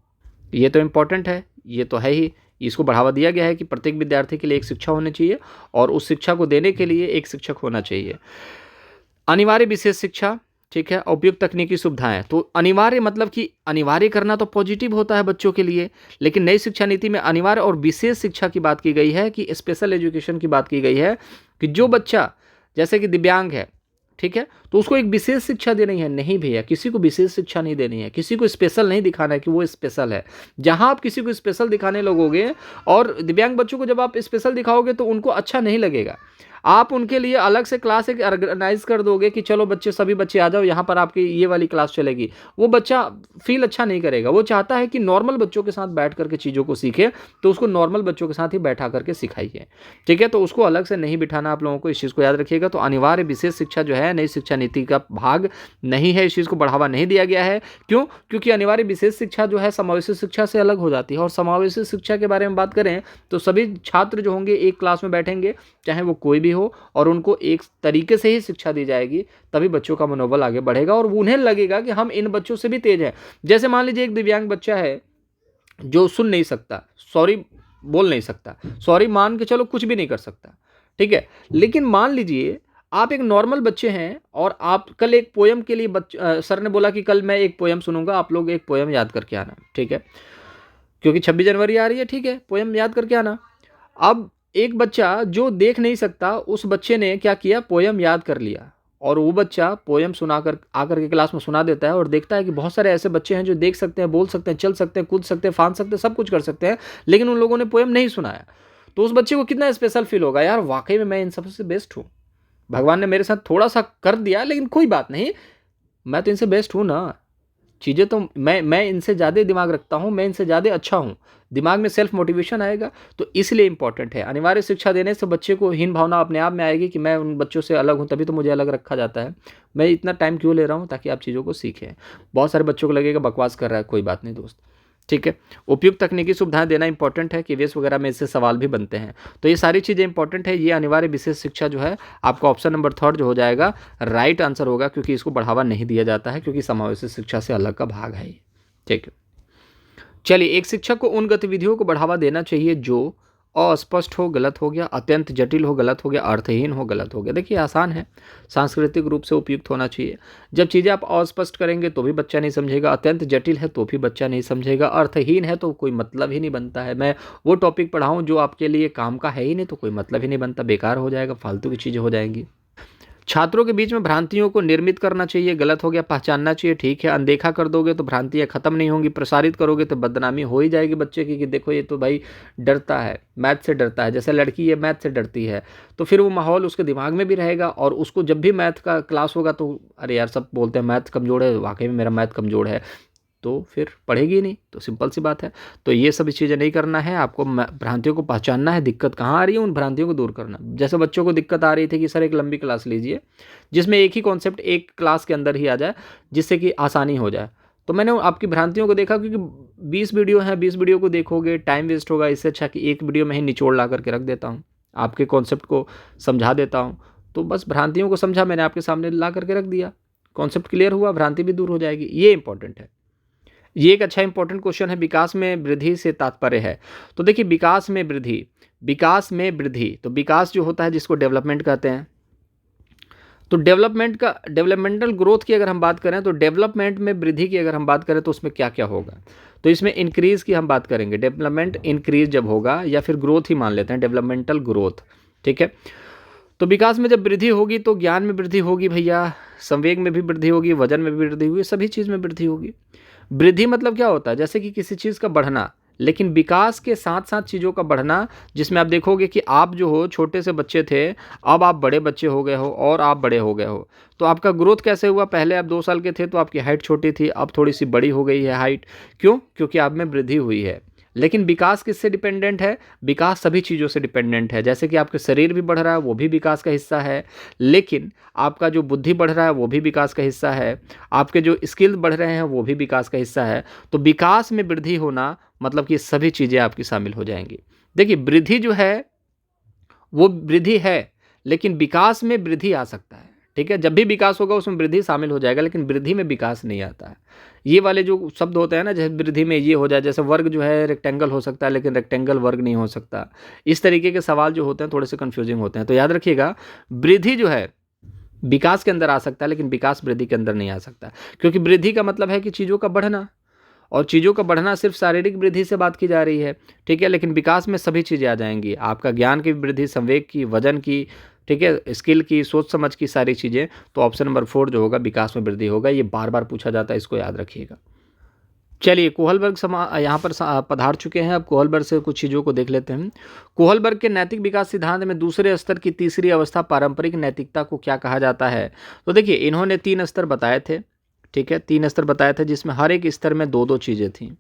ये तो इम्पॉर्टेंट है, ये तो है ही। इसको बढ़ावा दिया गया है कि प्रत्येक विद्यार्थी के लिए एक शिक्षा होनी चाहिए, और उस शिक्षा को देने के लिए एक शिक्षक होना चाहिए। अनिवार्य विशेष शिक्षा, ठीक है, उपयुक्त तकनीकी सुविधाएं। तो अनिवार्य मतलब कि अनिवार्य करना तो पॉजिटिव होता है बच्चों के लिए, लेकिन नई शिक्षा नीति में अनिवार्य और विशेष शिक्षा की बात की गई है, कि स्पेशल एजुकेशन की बात की गई है, कि जो बच्चा जैसे कि दिव्यांग है, ठीक है, तो उसको एक विशेष शिक्षा देनी है। नहीं भैया, किसी को विशेष शिक्षा नहीं देनी है, किसी को स्पेशल नहीं दिखाना है कि वो स्पेशल है। जहां आप किसी को स्पेशल दिखाने लगोगे, और दिव्यांग बच्चों को जब आप स्पेशल दिखाओगे तो उनको अच्छा नहीं लगेगा। आप उनके लिए अलग से क्लास एक ऑर्गेनाइज कर दोगे कि चलो बच्चे, सभी बच्चे आ जाओ, यहाँ पर आपकी ये वाली क्लास चलेगी, वो बच्चा फील अच्छा नहीं करेगा। वो चाहता है कि नॉर्मल बच्चों के साथ बैठ करके चीज़ों को सीखे, तो उसको नॉर्मल बच्चों के साथ ही बैठा करके सिखाइए, ठीक है। तो उसको अलग से नहीं बिठाना आप लोगों को, इस चीज़ को याद रखिएगा। तो अनिवार्य विशेष शिक्षा जो है नई शिक्षा नीति का भाग नहीं है, इस चीज़ को बढ़ावा नहीं दिया गया है। क्यों? क्योंकि अनिवार्य विशेष शिक्षा जो है समावेशी शिक्षा से अलग हो जाती है। और समावेशी शिक्षा के बारे में बात करें तो सभी छात्र जो होंगे एक क्लास में बैठेंगे, चाहे वो कोई भी हो, और उनको एक तरीके से ही शिक्षा दी जाएगी, तभी बच्चों का मनोबल आगे बढ़ेगा और उन्हें लगेगा कि हम इन बच्चों से भी तेज हैं। जैसे मान लीजिए एक दिव्यांग बच्चा है जो सुन नहीं सकता, सॉरी बोल नहीं सकता, सॉरी मान के चलो कुछ भी नहीं कर सकता, ठीक है, लेकिन मान लीजिए आप एक नॉर्मल बच्चे हैं और आप कल एक पोयम के लिए सर ने बोला कि कल मैं एक पोयम सुनूंगा, आप लोग एक पोयम याद करके आना, ठीक है, क्योंकि 26 जनवरी आ रही है, ठीक है, पोयम याद करके आना। अब एक बच्चा जो देख नहीं सकता, उस बच्चे ने क्या किया, पोयम याद कर लिया, और वो बच्चा पोयम सुनाकर आकर के क्लास में सुना देता है, और देखता है कि बहुत सारे ऐसे बच्चे हैं जो देख सकते हैं, बोल सकते हैं, चल सकते हैं, कूद सकते हैं, फांद सकते हैं, सब कुछ कर सकते हैं, लेकिन उन लोगों ने पोयम नहीं सुनाया। तो उस बच्चे को कितना स्पेशल फील होगा, यार वाकई में मैं इन सबसे बेस्ट हूँ, भगवान ने मेरे साथ थोड़ा सा कर दिया, लेकिन कोई बात नहीं, मैं तो इनसे बेस्ट हूँ ना। चीज़ें तो मैं इनसे ज़्यादा दिमाग रखता हूँ, मैं इनसे ज़्यादा अच्छा हूँ, दिमाग में सेल्फ मोटिवेशन आएगा। तो इसलिए इंपॉर्टेंट है, अनिवार्य शिक्षा देने से बच्चे को हीन भावना अपने आप में आएगी कि मैं उन बच्चों से अलग हूँ, तभी तो मुझे अलग रखा जाता है। मैं इतना टाइम क्यों ले रहा हूँ, ताकि आप चीज़ों को सीखें। बहुत सारे बच्चों को लगेगा बकवास कर रहा है, कोई बात नहीं दोस्त, ठीक है। उपयुक्त तकनीकी सुविधाएं देना इंपॉर्टेंट है, कि वेस वगैरह में इससे सवाल भी बनते हैं, तो ये सारी चीज़ें इंपॉर्टेंट है। ये अनिवार्य विशेष शिक्षा जो है आपका ऑप्शन नंबर 3 जो हो जाएगा राइट आंसर होगा, क्योंकि इसको बढ़ावा नहीं दिया जाता है, क्योंकि समावेशी शिक्षा से अलग का भाग है ये, ठीक है। चलिए, एक शिक्षक को उन गतिविधियों को बढ़ावा देना चाहिए जो अस्पष्ट हो, गलत हो गया, अत्यंत जटिल हो, गलत हो गया, अर्थहीन हो, गलत हो गया। देखिए आसान है, सांस्कृतिक रूप से उपयुक्त होना चाहिए। जब चीज़ें आप अस्पष्ट करेंगे तो भी बच्चा नहीं समझेगा, अत्यंत जटिल है तो भी बच्चा नहीं समझेगा, अर्थहीन है तो कोई मतलब ही नहीं बनता है। मैं वो टॉपिक पढ़ाऊँ जो आपके लिए काम का है ही नहीं, तो कोई मतलब ही नहीं बनता, बेकार हो जाएगा, फालतू की चीज़ें हो जाएंगी। छात्रों के बीच में भ्रांतियों को निर्मित करना चाहिए, गलत हो गया पहचानना चाहिए, ठीक है। अनदेखा कर दोगे तो भ्रांतियाँ खत्म नहीं होंगी, प्रसारित करोगे तो बदनामी हो ही जाएगी बच्चे की, कि देखो ये तो भाई डरता है, मैथ से डरता है, जैसे लड़की है मैथ से डरती है, तो फिर वो माहौल उसके दिमाग में भी रहेगा, और उसको जब भी मैथ का क्लास होगा तो अरे यार सब बोलते हैं मैथ कमज़ोर है, वाकई में मेरा मैथ कमज़ोर है, तो फिर पढ़ेगी नहीं। तो सिंपल सी बात है। तो ये सभी चीज़ें नहीं करना है आपको, भ्रांतियों को पहचानना है, दिक्कत कहाँ आ रही है, उन भ्रांतियों को दूर करना। जैसे बच्चों को दिक्कत आ रही थी कि सर एक लंबी क्लास लीजिए जिसमें एक ही कॉन्सेप्ट एक क्लास के अंदर ही आ जाए, जिससे कि आसानी हो जाए, तो मैंने आपकी भ्रांतियों को देखा, क्योंकि 20 वीडियो हैं, 20 वीडियो को देखोगे टाइम वेस्ट होगा, इससे अच्छा कि एक वीडियो में ही निचोड़ ला करके रख देता हूँ, आपके कॉन्सेप्ट को समझा देता हूँ। तो बस भ्रांतियों को समझा, मैंने आपके सामने ला करके रख दिया, कॉन्सेप्ट क्लियर हुआ, भ्रांति भी दूर हो जाएगी। ये इंपॉर्टेंट है, ये एक अच्छा इंपॉर्टेंट क्वेश्चन है। विकास में वृद्धि से तात्पर्य है, तो देखिए विकास में वृद्धि, विकास में वृद्धि, तो विकास जो होता है जिसको डेवलपमेंट कहते हैं, तो डेवलपमेंट का, डेवलपमेंटल ग्रोथ की अगर हम बात करें, तो डेवलपमेंट में वृद्धि की अगर हम बात करें तो उसमें क्या क्या होगा, तो इसमें इंक्रीज की हम बात करेंगे। डेवलपमेंट इंक्रीज जब होगा, या फिर ग्रोथ ही मान लेते हैं, डेवलपमेंटल ग्रोथ, ठीक है। तो विकास में जब वृद्धि होगी तो ज्ञान में वृद्धि होगी भैया, संवेग में भी वृद्धि होगी, वजन में भी वृद्धि होगी, सभी चीज़ में वृद्धि होगी। वृद्धि मतलब क्या होता है, जैसे कि किसी चीज़ का बढ़ना, लेकिन विकास के साथ साथ चीज़ों का बढ़ना, जिसमें आप देखोगे कि आप जो हो छोटे से बच्चे थे, अब आप बड़े बच्चे हो गए हो और आप बड़े हो गए हो, तो आपका ग्रोथ कैसे हुआ, पहले आप 2 साल के थे तो आपकी हाइट छोटी थी, अब थोड़ी सी बड़ी हो गई है हाइट, क्यों, क्योंकि आप में वृद्धि हुई है। लेकिन विकास किससे डिपेंडेंट है, विकास सभी चीज़ों से डिपेंडेंट है। जैसे कि आपके शरीर भी बढ़ रहा है, वो भी विकास का हिस्सा है, लेकिन आपका जो बुद्धि बढ़ रहा है वो भी विकास का हिस्सा है, आपके जो स्किल बढ़ रहे हैं वो भी विकास का हिस्सा है। तो विकास में वृद्धि होना मतलब कि सभी चीज़ें आपकी शामिल हो जाएंगी। देखिए वृद्धि जो है वो वृद्धि है, लेकिन विकास में वृद्धि आ सकता है, ठीक है। जब भी विकास होगा उसमें वृद्धि शामिल हो जाएगा, लेकिन वृद्धि में विकास नहीं आता है। ये वाले जो शब्द होते हैं ना, जैसे वृद्धि में ये हो जाए, जैसे वर्ग जो है रेक्टेंगल हो सकता है, लेकिन रेक्टेंगल वर्ग नहीं हो सकता, इस तरीके के सवाल जो होते हैं थोड़े से कन्फ्यूजिंग होते हैं। तो याद रखिएगा, वृद्धि जो है विकास के अंदर आ सकता है, लेकिन विकास वृद्धि के अंदर नहीं आ सकता, क्योंकि वृद्धि का मतलब है कि चीज़ों का बढ़ना, और चीज़ों का बढ़ना सिर्फ शारीरिक वृद्धि से बात की जा रही है, ठीक है। लेकिन विकास में सभी चीज़ें आ जाएंगी, आपका ज्ञान की वृद्धि, संवेग की, वजन की, ठीक है, स्किल की, सोच समझ की, सारी चीज़ें। तो ऑप्शन नंबर 4 जो होगा विकास में वृद्धि होगा, ये बार बार पूछा जाता है, इसको याद रखिएगा। चलिए कोहलबर्ग यहाँ पर पधार चुके हैं, अब कोहलबर्ग से कुछ चीज़ों को देख लेते हैं। कोहलबर्ग के नैतिक विकास सिद्धांत में दूसरे स्तर की तीसरी अवस्था पारंपरिक नैतिकता को क्या कहा जाता है। तो देखिए इन्होंने 3 स्तर बताए थे, ठीक है, 3 स्तर बताए थे, जिसमें हर एक स्तर में 2-2 चीज़ें थी,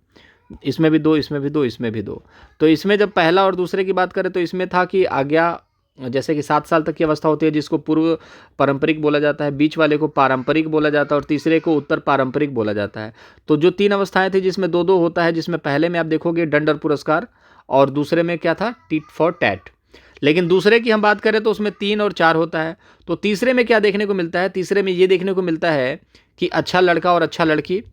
इसमें भी 2, इसमें भी 2, इसमें भी 2। तो इसमें जब पहला और दूसरे की बात करें तो इसमें था कि आज्ञा, जैसे कि 7 साल तक की अवस्था होती है जिसको पूर्व पारंपरिक बोला जाता है, बीच वाले को पारंपरिक बोला जाता है और तीसरे को उत्तर पारंपरिक बोला जाता है। तो जो 3 अवस्थाएं थी जिसमें 2-2 होता है, जिसमें पहले में आप देखोगे दंड और पुरस्कार, और दूसरे में क्या था, टिट फॉर टैट। लेकिन दूसरे की हम बात करें तो उसमें 3 और 4 होता है। तो तीसरे में क्या देखने को मिलता है, तीसरे में ये देखने को मिलता है कि अच्छा लड़का और अच्छा लड़की,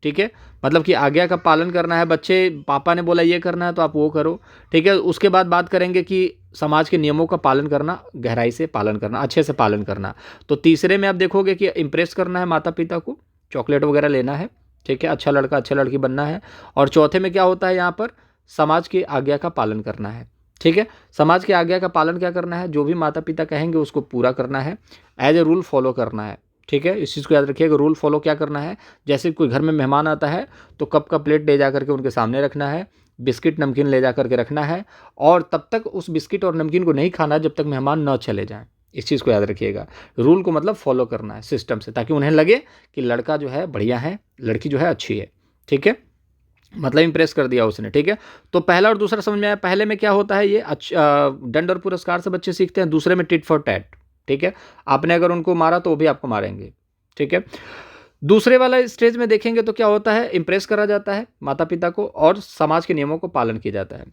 ठीक है, मतलब कि आज्ञा का पालन करना है, बच्चे पापा ने बोला ये करना है तो आप वो करो, ठीक है। उसके बाद बात करेंगे कि समाज के नियमों का पालन करना, गहराई से पालन करना, अच्छे से पालन करना। तो तीसरे में आप देखोगे कि इम्प्रेस करना है माता पिता को, चॉकलेट वगैरह लेना है, ठीक है, अच्छा लड़का अच्छा लड़की बनना है। और चौथे में क्या होता है, यहाँ पर समाज की आज्ञा का पालन करना है, ठीक है। समाज की आज्ञा का पालन क्या करना है, जो भी माता पिता कहेंगे उसको पूरा करना है, एज ए रूल फॉलो करना है, ठीक है। इस चीज़ को याद रखिएगा, रूल फॉलो क्या करना है, जैसे कोई घर में मेहमान आता है तो कप का प्लेट ले जा करके उनके सामने रखना है, बिस्किट नमकीन ले जा करके रखना है, और तब तक उस बिस्किट और नमकीन को नहीं खाना जब तक मेहमान न चले जाएं। इस चीज़ को याद रखिएगा, रूल को मतलब फॉलो करना है सिस्टम से, ताकि उन्हें लगे कि लड़का जो है बढ़िया है, लड़की जो है अच्छी है, ठीक है, मतलब इंप्रेस कर दिया उसने, ठीक है। तो पहला और दूसरा समझ में आया। पहले में क्या होता है, ये दंड और पुरस्कार से बच्चे सीखते हैं, दूसरे में टिट फॉर टैट, ठीक है, आपने अगर उनको मारा तो वो भी आपको मारेंगे, ठीक है। दूसरे वाला स्टेज में देखेंगे तो क्या होता है, इंप्रेस करा जाता है माता पिता को और समाज के नियमों को पालन किया जाता है।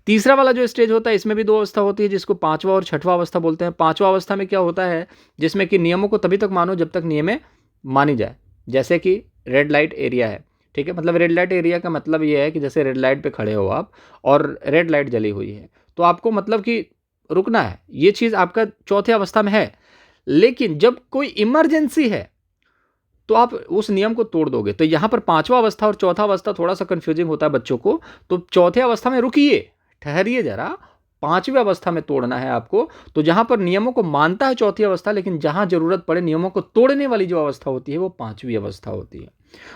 तीसरा वाला जो स्टेज होता है इसमें भी 2 अवस्था होती है, जिसको 5वां और 6वां अवस्था बोलते हैं। 5वां अवस्था में क्या होता है, जिसमें कि नियमों को तभी तक मानो जब तक नियमें मानी जाए, जैसे कि रेड लाइट एरिया है, ठीक है, मतलब रेड लाइट एरिया का मतलब ये है कि जैसे रेड लाइट पे खड़े हो आप और रेड लाइट जली हुई है, तो आपको मतलब कि रुकना है, ये चीज़ आपका चौथे अवस्था में है। लेकिन जब कोई इमरजेंसी है तो आप उस नियम को तोड़ दोगे। तो यहाँ पर 5वां अवस्था और चौथा अवस्था थोड़ा सा कंफ्यूजिंग होता है बच्चों को। तो चौथे अवस्था में रुकिए, ठहरिए जरा, 5वीं अवस्था में तोड़ना है आपको। तो जहाँ पर नियमों को मानता है चौथी अवस्था, लेकिन जहाँ जरूरत पड़े नियमों को तोड़ने वाली जो अवस्था होती है वो 5वीं अवस्था होती है।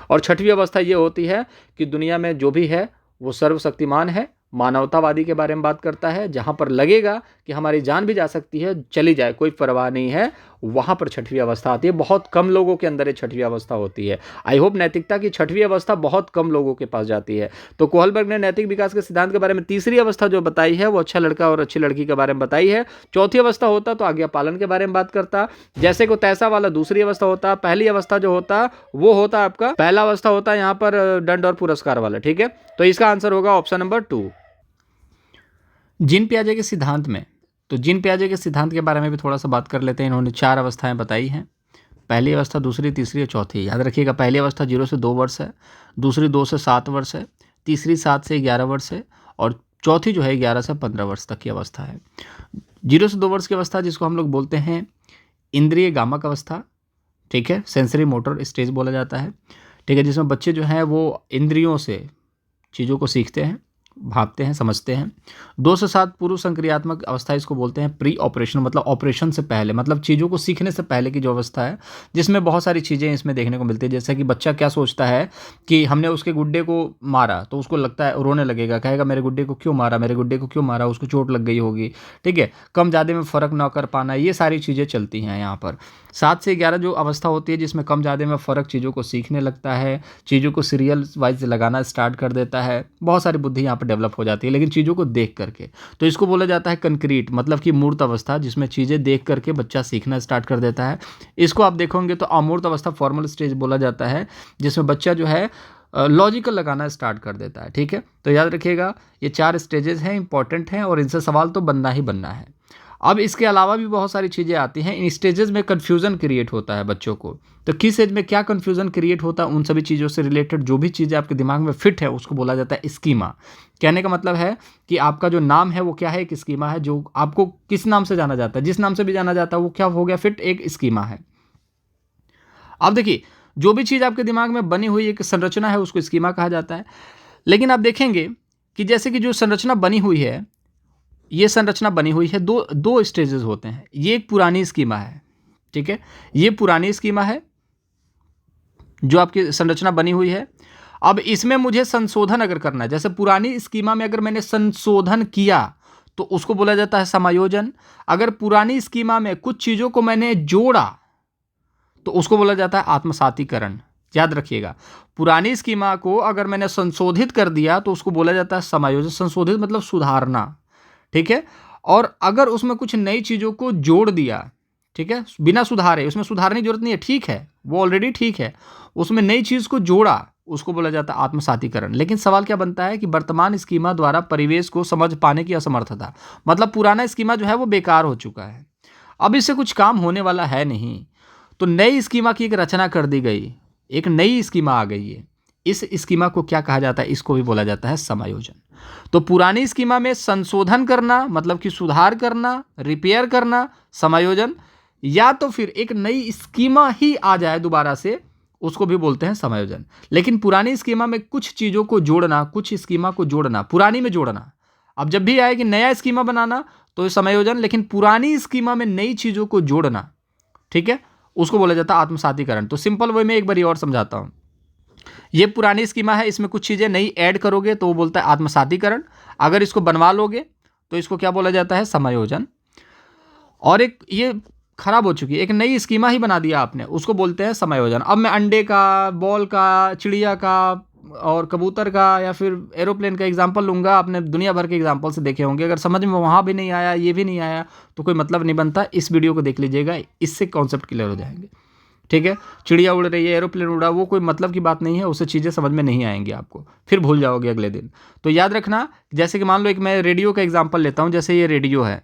और 6वीं अवस्था ये होती है कि दुनिया में जो भी है वो सर्वशक्तिमान है, मानवतावादी के बारे में बात करता है, जहाँ पर लगेगा कि हमारी जान भी जा सकती है, चली जाए, कोई परवाह नहीं है, वहाँ पर छठवीं अवस्था आती है। बहुत कम लोगों के अंदर ये छठवीं अवस्था होती है। आई होप नैतिकता की छठवीं अवस्था बहुत कम लोगों के पास जाती है। तो कोहलबर्ग ने नैतिक विकास के सिद्धांत के बारे में तीसरी अवस्था जो बताई है वो अच्छा लड़का और अच्छी लड़की के बारे में बताई है। चौथी अवस्था होता तो आज्ञा पालन के बारे में बात करता, जैसे को तैसा वाला दूसरी अवस्था होता। पहली अवस्था जो होता वो होता आपका, पहला अवस्था होता यहाँ पर दंड और पुरस्कार वाला। ठीक है, तो इसका आंसर होगा ऑप्शन नंबर 2। जीन पियाजे के सिद्धांत में, तो जीन पियाजे के सिद्धांत के बारे में भी थोड़ा सा बात कर लेते हैं। इन्होंने 4 अवस्थाएं बताई हैं, पहली अवस्था, दूसरी, तीसरी और चौथी। याद रखिएगा, पहली अवस्था 0 से 2 वर्ष है, दूसरी 2 से 7 वर्ष है, तीसरी 7 से 11 वर्ष है और चौथी जो है 11 से 15 वर्ष तक की अवस्था है। 0 से 2 वर्ष की अवस्था जिसको हम लोग बोलते हैं इंद्रिय गामक अवस्था, ठीक है, सेंसरी मोटर स्टेज बोला जाता है। ठीक है, जिसमें बच्चे जो हैं वो इंद्रियों से चीज़ों को सीखते हैं, भापते हैं, समझते हैं। 2 से 7 पूर्व संक्रियात्मक अवस्था इसको बोलते हैं, प्री ऑपरेशन, मतलब ऑपरेशन से पहले, मतलब चीज़ों को सीखने से पहले की जो अवस्था है, जिसमें बहुत सारी चीज़ें इसमें देखने को मिलती है। जैसे कि बच्चा क्या सोचता है कि हमने उसके गुड्डे को मारा, तो उसको लगता है, रोने लगेगा, कहेगा मेरे गुड्डे को क्यों मारा, मेरे गुड्डे को क्यों मारा, उसको चोट लग गई होगी। ठीक है, कम ज़्यादा में फ़र्क ना कर पाना, ये सारी चीज़ें चलती हैं यहाँ पर। 7 से 11 जो अवस्था होती है जिसमें कम ज़्यादा में फ़र्क, चीज़ों को सीखने लगता है, चीज़ों को सीरियल वाइज लगाना स्टार्ट कर देता है, बहुत सारी बुद्धि यहाँ पर डेवलप हो जाती है, लेकिन चीज़ों को देख करके। तो इसको बोला जाता है कंक्रीट, मतलब कि मूर्त अवस्था, जिसमें चीज़ें देख करके बच्चा सीखना स्टार्ट कर देता है। इसको आप देखोगे तो अमूर्त अवस्था, फॉर्मल स्टेज बोला जाता है, जिसमें बच्चा जो है लॉजिकल लगाना स्टार्ट कर देता है। ठीक है, तो याद रखिएगा ये 4 स्टेजेस हैं, इंपॉर्टेंट हैं और इनसे सवाल तो बनना ही बनना है। अब इसके अलावा भी बहुत सारी चीज़ें आती हैं। इन स्टेजेस में कन्फ्यूज़न क्रिएट होता है बच्चों को। तो किस एज में क्या कन्फ्यूज़न क्रिएट होता है, उन सभी चीज़ों से रिलेटेड जो भी चीज़ें आपके दिमाग में फिट है उसको बोला जाता है स्कीमा। कहने का मतलब है कि आपका जो नाम है वो क्या है, एक स्कीमा है। जो आपको किस नाम से जाना जाता है, जिस नाम से भी जाना जाता है वो क्या हो गया, फिट, एक स्कीमा है। अब देखिए, जो भी चीज़ आपके दिमाग में बनी हुई एक संरचना है उसको स्कीमा कहा जाता है। लेकिन आप देखेंगे कि जैसे कि जो संरचना बनी हुई है, ये संरचना बनी हुई है, दो स्टेजेस होते हैं। ये एक पुरानी स्कीमा है, ठीक है, ये पुरानी स्कीमा है जो आपकी संरचना बनी हुई है। अब इसमें मुझे संशोधन अगर करना है, जैसे पुरानी स्कीमा में अगर मैंने संशोधन किया तो उसको बोला जाता है समायोजन। अगर पुरानी स्कीमा में कुछ चीज़ों को मैंने जोड़ा तो उसको बोला जाता है आत्मसातीकरण। याद रखिएगा, पुरानी स्कीमा को अगर मैंने संशोधित कर दिया तो उसको बोला जाता है समायोजन। संशोधित मतलब सुधारना, ठीक है। और अगर उसमें कुछ नई चीज़ों को जोड़ दिया, ठीक है, बिना सुधारे, उसमें सुधारने की जरूरत नहीं है, ठीक है, वो ऑलरेडी ठीक है, उसमें नई चीज़ को जोड़ा, उसको बोला जाता है आत्मसातीकरण। लेकिन सवाल क्या बनता है कि वर्तमान स्कीमा द्वारा परिवेश को समझ पाने की असमर्थता, मतलब पुराना स्कीमा जो है वो बेकार हो चुका है, अब इससे कुछ काम होने वाला है नहीं, तो नई स्कीमा की एक रचना कर दी गई, एक नई स्कीमा आ गई है। इस स्कीमा को क्या कहा जाता है, इसको भी बोला जाता है समायोजन। तो पुरानी स्कीमा में संशोधन करना मतलब कि सुधार करना, रिपेयर करना, समायोजन, या तो फिर एक नई स्कीमा ही आ जाए दोबारा से, उसको भी बोलते हैं समायोजन। लेकिन पुरानी स्कीमा में कुछ चीज़ों को जोड़ना, कुछ स्कीमा को जोड़ना, पुरानी में जोड़ना। अब जब भी आए कि नया स्कीमा बनाना तो समायोजन, लेकिन पुरानी स्कीमा में नई चीज़ों को जोड़ना, ठीक है, उसको बोला जाता है आत्मसातीकरण। तो सिंपल वे में एक बार और समझाता हूँ। ये पुरानी स्कीमा है, इसमें कुछ चीज़ें नई ऐड करोगे तो वो बोलता है आत्मसातीकरण। अगर इसको बनवा लोगे तो इसको क्या बोला जाता है, समायोजन। और एक ये खराब हो चुकी है, एक नई स्कीमा ही बना दिया आपने, उसको बोलते हैं समायोजन। अब मैं अंडे का, बॉल का, चिड़िया का और कबूतर का या फिर एरोप्लेन का एग्जाम्पल लूँगा, आपने दुनिया भर के एग्जाम्पल से देखे होंगे। अगर समझ में वहाँ भी नहीं आया, ये भी नहीं आया, तो कोई मतलब नहीं बनता। इस वीडियो को देख लीजिएगा, इससे कॉन्सेप्ट क्लियर हो जाएंगे, ठीक है। चिड़िया उड़ रही है, एरोप्लेन उड़ा, वो कोई मतलब की बात नहीं है, उससे चीज़ें समझ में नहीं आएंगी आपको, फिर भूल जाओगे अगले दिन। तो याद रखना, जैसे कि मान लो एक मैं रेडियो का एग्जाम्पल लेता हूँ, जैसे ये रेडियो है,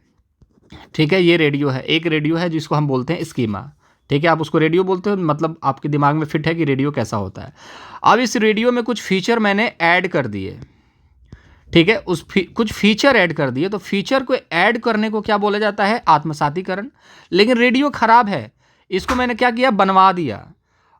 ठीक है, ये रेडियो है, एक रेडियो है जिसको हम बोलते हैं स्कीमा, ठीक है। आप उसको रेडियो बोलते हो, मतलब आपके दिमाग में फिट है कि रेडियो कैसा होता है। अब इस रेडियो में कुछ फीचर मैंने ऐड कर दिए, ठीक है, कुछ फीचर ऐड कर दिए, तो फीचर को ऐड करने को क्या बोला जाता है, आत्मसातीकरण। लेकिन रेडियो खराब है, इसको मैंने क्या किया, बनवा दिया।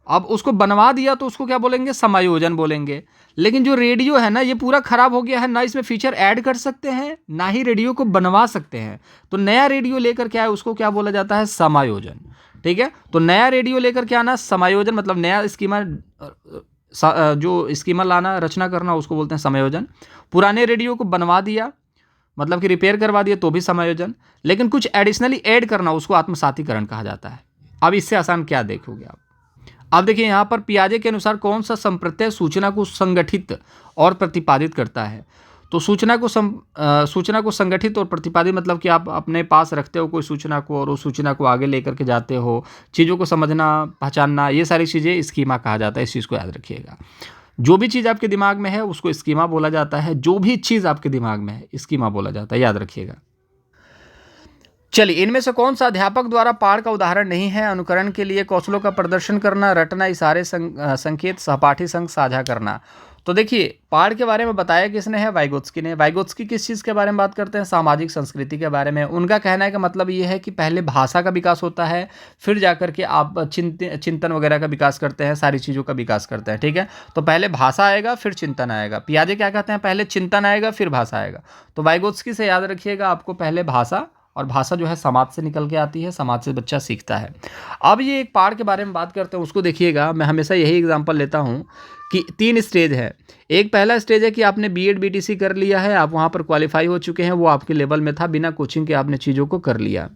अब उसको बनवा दिया तो उसको क्या बोलेंगे, समायोजन बोलेंगे। लेकिन जो रेडियो है ना, ये पूरा खराब हो गया है, ना इसमें फीचर ऐड कर सकते हैं, ना ही रेडियो को बनवा सकते हैं। तो नया रेडियो लेकर क्या है, उसको क्या बोला जाता है, समायोजन, ठीक है। तो नया रेडियो लेकर क्या आना, समायोजन, मतलब नया स्कीमा, जो स्कीमा लाना, रचना करना, उसको बोलते हैं समायोजन। पुराने रेडियो को बनवा दिया मतलब कि रिपेयर करवा दिया तो भी समायोजन। लेकिन कुछ एडिशनली ऐड करना, उसको आत्मसातीकरण कहा जाता है। अब इससे आसान क्या देखोगे आप? अब देखिए यहाँ पर पियाजे के अनुसार कौन सा संप्रत्यय सूचना को संगठित और प्रतिपादित करता है? तो सूचना को संगठित और प्रतिपादित मतलब कि आप अपने पास रखते हो कोई सूचना को और उस सूचना को आगे लेकर के जाते हो, चीज़ों को समझना, पहचानना, ये सारी चीज़ें स्कीमा कहा जाता है। इस चीज़ को याद रखिएगा। जो भी चीज़ आपके दिमाग में है उसको स्कीमा बोला जाता है। जो भी चीज़ आपके दिमाग में है स्कीमा बोला जाता है, याद रखिएगा। चलिए, इनमें से कौन सा अध्यापक द्वारा पाठ का उदाहरण नहीं है? अनुकरण के लिए कौशलों का प्रदर्शन करना, रटना, इशारे, संकेत, सहपाठी संग साझा करना। तो देखिए, पाठ के बारे में बताया किसने है? वाइगोत्स्की ने। वाइगोत्स्की किस चीज़ के बारे में बात करते हैं? सामाजिक संस्कृति के बारे में। उनका कहना है कि मतलब ये है कि पहले भाषा का विकास होता है, फिर जाकर के आप चिंतन वगैरह का विकास करते हैं, सारी चीज़ों का विकास करते हैं, ठीक है। तो पहले भाषा आएगा, फिर चिंतन आएगा। पियाजे क्या कहते हैं? पहले चिंतन आएगा, फिर भाषा आएगा। तो वाइगोत्स्की से याद रखिएगा, आपको पहले भाषा, और भाषा जो है समाज से निकल के आती है, समाज से बच्चा सीखता है। अब ये एक पाठ के बारे में बात करते हैं, उसको देखिएगा। मैं हमेशा यही एग्जांपल लेता हूँ कि 3 स्टेज है। एक पहला स्टेज है कि आपने बीएड बीटीसी कर लिया है, आप वहाँ पर क्वालिफाई हो चुके हैं, वो आपके लेवल में था, बिना कोचिंग के आपने चीज़ों को कर लिया,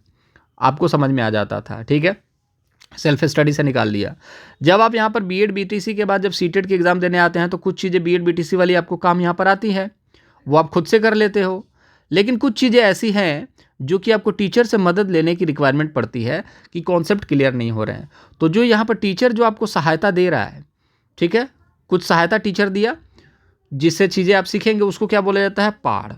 आपको समझ में आ जाता था, ठीक है, सेल्फ स्टडी से निकाल लिया। जब आप यहाँ पर बीएड बीटीसी के बाद जब सीटेट की एग्ज़ाम देने आते हैं तो कुछ चीज़ें बीएड बीटीसी वाली आपको काम यहाँ पर आती है, वो आप खुद से कर लेते हो। लेकिन कुछ चीज़ें ऐसी हैं जो कि आपको टीचर से मदद लेने की रिक्वायरमेंट पड़ती है कि कॉन्सेप्ट क्लियर नहीं हो रहे हैं। तो जो यहाँ पर टीचर जो आपको सहायता दे रहा है, ठीक है, कुछ सहायता टीचर दिया जिससे चीज़ें आप सीखेंगे, उसको क्या बोला जाता है? पाढ़।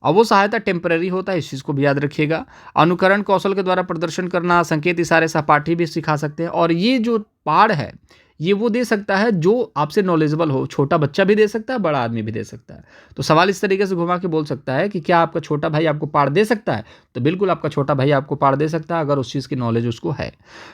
और वो सहायता टेम्पररी होता है, इस चीज़ को भी याद रखिएगा। अनुकरण कौशल के द्वारा प्रदर्शन करना, संकेत, इशारे, सहपाठी भी सिखा सकते हैं। और ये जो पाढ़ है, ये वो दे सकता है जो आपसे नॉलेजेबल हो। छोटा बच्चा भी दे सकता है, बड़ा आदमी भी दे सकता है। तो सवाल इस तरीके से घुमा के बोल सकता है कि क्या आपका छोटा भाई आपको पाढ़ दे सकता है? तो बिल्कुल आपका छोटा भाई आपको पाढ़ दे सकता है, अगर उस चीज़ की नॉलेज उसको है,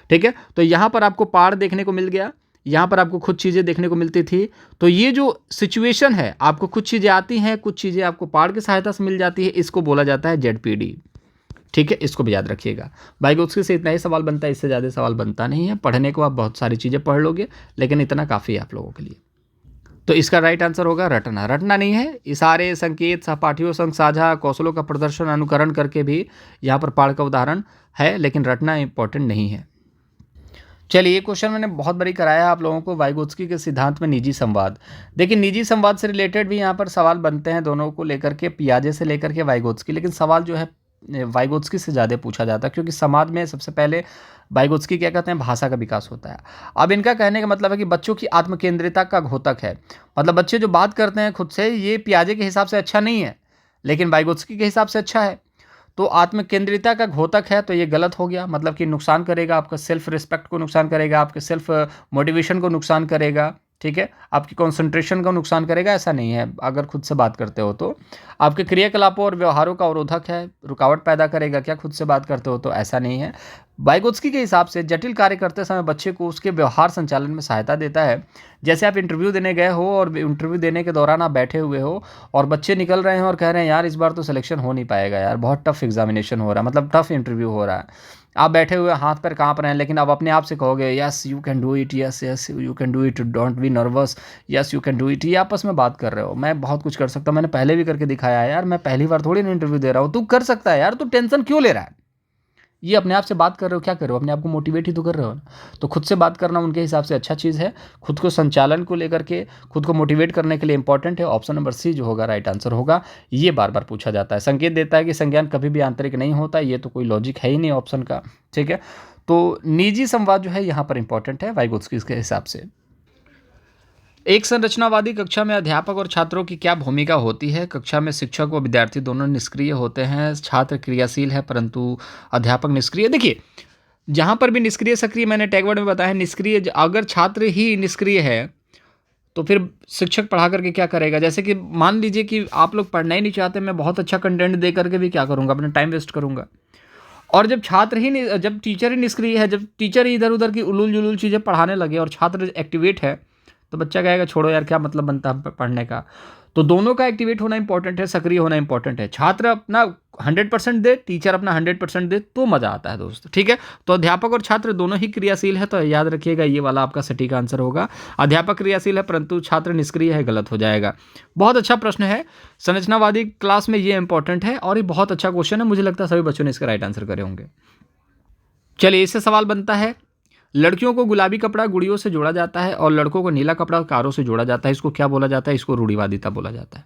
ठीक है। तो यहाँ पर आपको पाढ़ देखने को मिल गया, यहाँ पर आपको खुद चीज़ें देखने को मिलती थी। तो ये जो सिचुएशन है, आपको कुछ चीज़ें आती हैं, कुछ चीज़ें आपको पाढ़ की सहायता से मिल जाती है, इसको बोला जाता है जेडपीडी, ठीक है। इसको भी याद रखिएगा। वाइगोत्स्की से इतना ही सवाल बनता है, इससे ज़्यादा सवाल बनता नहीं है। पढ़ने को आप बहुत सारी चीज़ें पढ़ लोगे, लेकिन इतना काफ़ी है आप लोगों के लिए। तो इसका राइट आंसर होगा रटना। रटना नहीं है, इशारे, संकेत, सहपाठियों संग साझा, कौशलों का प्रदर्शन, अनुकरण करके भी यहाँ पर पाढ़ का उदाहरण है, लेकिन रटना इंपॉर्टेंट नहीं है। चलिए, ये क्वेश्चन मैंने बहुत बारी कराया आप लोगों को, वाइगोत्स्की के सिद्धांत में निजी संवाद। देखिए, निजी संवाद से रिलेटेड भी यहाँ पर सवाल बनते हैं, दोनों को लेकर के, पियाजे से लेकर के वाइगोत्स्की। लेकिन सवाल जो है वाइगोत्स्की से ज़्यादा पूछा जाता है, क्योंकि समाज में सबसे पहले वाइगोत्स्की क्या कहते हैं? भाषा का विकास होता है। अब इनका कहने का मतलब है कि बच्चों की आत्मकेंद्रिता का घोतक है। मतलब बच्चे जो बात करते हैं खुद से, ये पियाजे के हिसाब से अच्छा नहीं है, लेकिन वाइगोत्स्की के हिसाब से अच्छा है। तो आत्मकेंद्रिता का घोतक है, तो ये गलत हो गया। मतलब कि नुकसान करेगा, आपका सेल्फ रिस्पेक्ट को नुकसान करेगा, आपके सेल्फ मोटिवेशन को नुकसान करेगा, ठीक है, आपकी कंसंट्रेशन को नुकसान करेगा, ऐसा नहीं है। अगर खुद से बात करते हो तो आपके क्रियाकलापों और व्यवहारों का अवरोधक है, रुकावट पैदा करेगा क्या खुद से बात करते हो तो? ऐसा नहीं है। वाइगोत्स्की के हिसाब से जटिल कार्य करते समय बच्चे को उसके व्यवहार संचालन में सहायता देता है। जैसे आप इंटरव्यू देने गए हो और इंटरव्यू देने के दौरान आप बैठे हुए हो और बच्चे निकल रहे हैं और कह रहे हैं यार इस बार तो सिलेक्शन हो नहीं पाएगा यार, बहुत टफ एग्जामिनेशन हो रहा है, मतलब टफ इंटरव्यू हो रहा है। आप बैठे हुए हाथ पैर कांप रहे हैं, लेकिन आप अपने आप से कहोगे yes you can do it, yes yes you can do it, don't be nervous, yes you can do it. ये आपस में बात कर रहे हो, मैं बहुत कुछ कर सकता हूँ, मैंने पहले भी करके दिखाया है यार, मैं पहली बार थोड़ी ना इंटरव्यू दे रहा हूँ, तू कर सकता है यार, तू टेंशन क्यों ले रहा है? ये अपने आप से बात कर रहे हो, क्या कर रहे हो? अपने आप को मोटिवेट ही तो कर रहे हो ना। तो खुद से बात करना उनके हिसाब से अच्छा चीज़ है। खुद को संचालन को लेकर के, खुद को मोटिवेट करने के लिए इंपॉर्टेंट है। ऑप्शन नंबर सी जो होगा राइट आंसर होगा। ये बार बार पूछा जाता है, संकेत देता है कि संज्ञान कभी भी आंतरिक नहीं होता। ये तो कोई लॉजिक है ही नहीं ऑप्शन का, ठीक है। तो निजी संवाद जो है यहाँ पर इंपॉर्टेंट है वाइगोत्स्की के हिसाब से। एक संरचनावादी कक्षा में अध्यापक और छात्रों की क्या भूमिका होती है? कक्षा में शिक्षक व विद्यार्थी दोनों निष्क्रिय होते हैं, छात्र क्रियाशील है परंतु अध्यापक निष्क्रिय। देखिए, जहाँ पर भी निष्क्रिय सक्रिय मैंने टैगवर्ड में बताया, निष्क्रिय अगर छात्र ही निष्क्रिय है तो फिर शिक्षक पढ़ा करके क्या करेगा? जैसे कि मान लीजिए कि आप लोग पढ़ना ही नहीं चाहते, मैं बहुत अच्छा कंटेंट दे करके भी क्या करूँगा? अपना टाइम वेस्ट करूँगा। और जब छात्र ही जब टीचर ही निष्क्रिय है, जब टीचर ही इधर उधर की उलूल जुलूल चीज़ें पढ़ाने लगे और छात्र एक्टिवेट है, तो बच्चा कहेगा छोड़ो यार, क्या मतलब बनता है पढ़ने का। तो दोनों का एक्टिवेट होना इंपॉर्टेंट है, सक्रिय होना इंपॉर्टेंट है। छात्र अपना 100% दे, टीचर अपना 100% दे, तो मज़ा आता है दोस्त, ठीक है। तो अध्यापक और छात्र दोनों ही क्रियाशील है, तो याद रखिएगा ये वाला आपका सटीक आंसर होगा। अध्यापक क्रियाशील है परंतु छात्र निष्क्रिय है, गलत हो जाएगा। बहुत अच्छा प्रश्न है, संरचनावादी क्लास में ये इंपॉर्टेंट है और ये बहुत अच्छा क्वेश्चन है। मुझे लगता है सभी बच्चों ने इसका राइट आंसर करे होंगे। चलिए, इससे सवाल बनता है लड़कियों को गुलाबी कपड़ा गुड़ियों से जोड़ा जाता है और लड़कों को नीला कपड़ा कारों से जोड़ा जाता है। इसको क्या बोला जाता है? इसको रूढ़िवादिता बोला जाता है।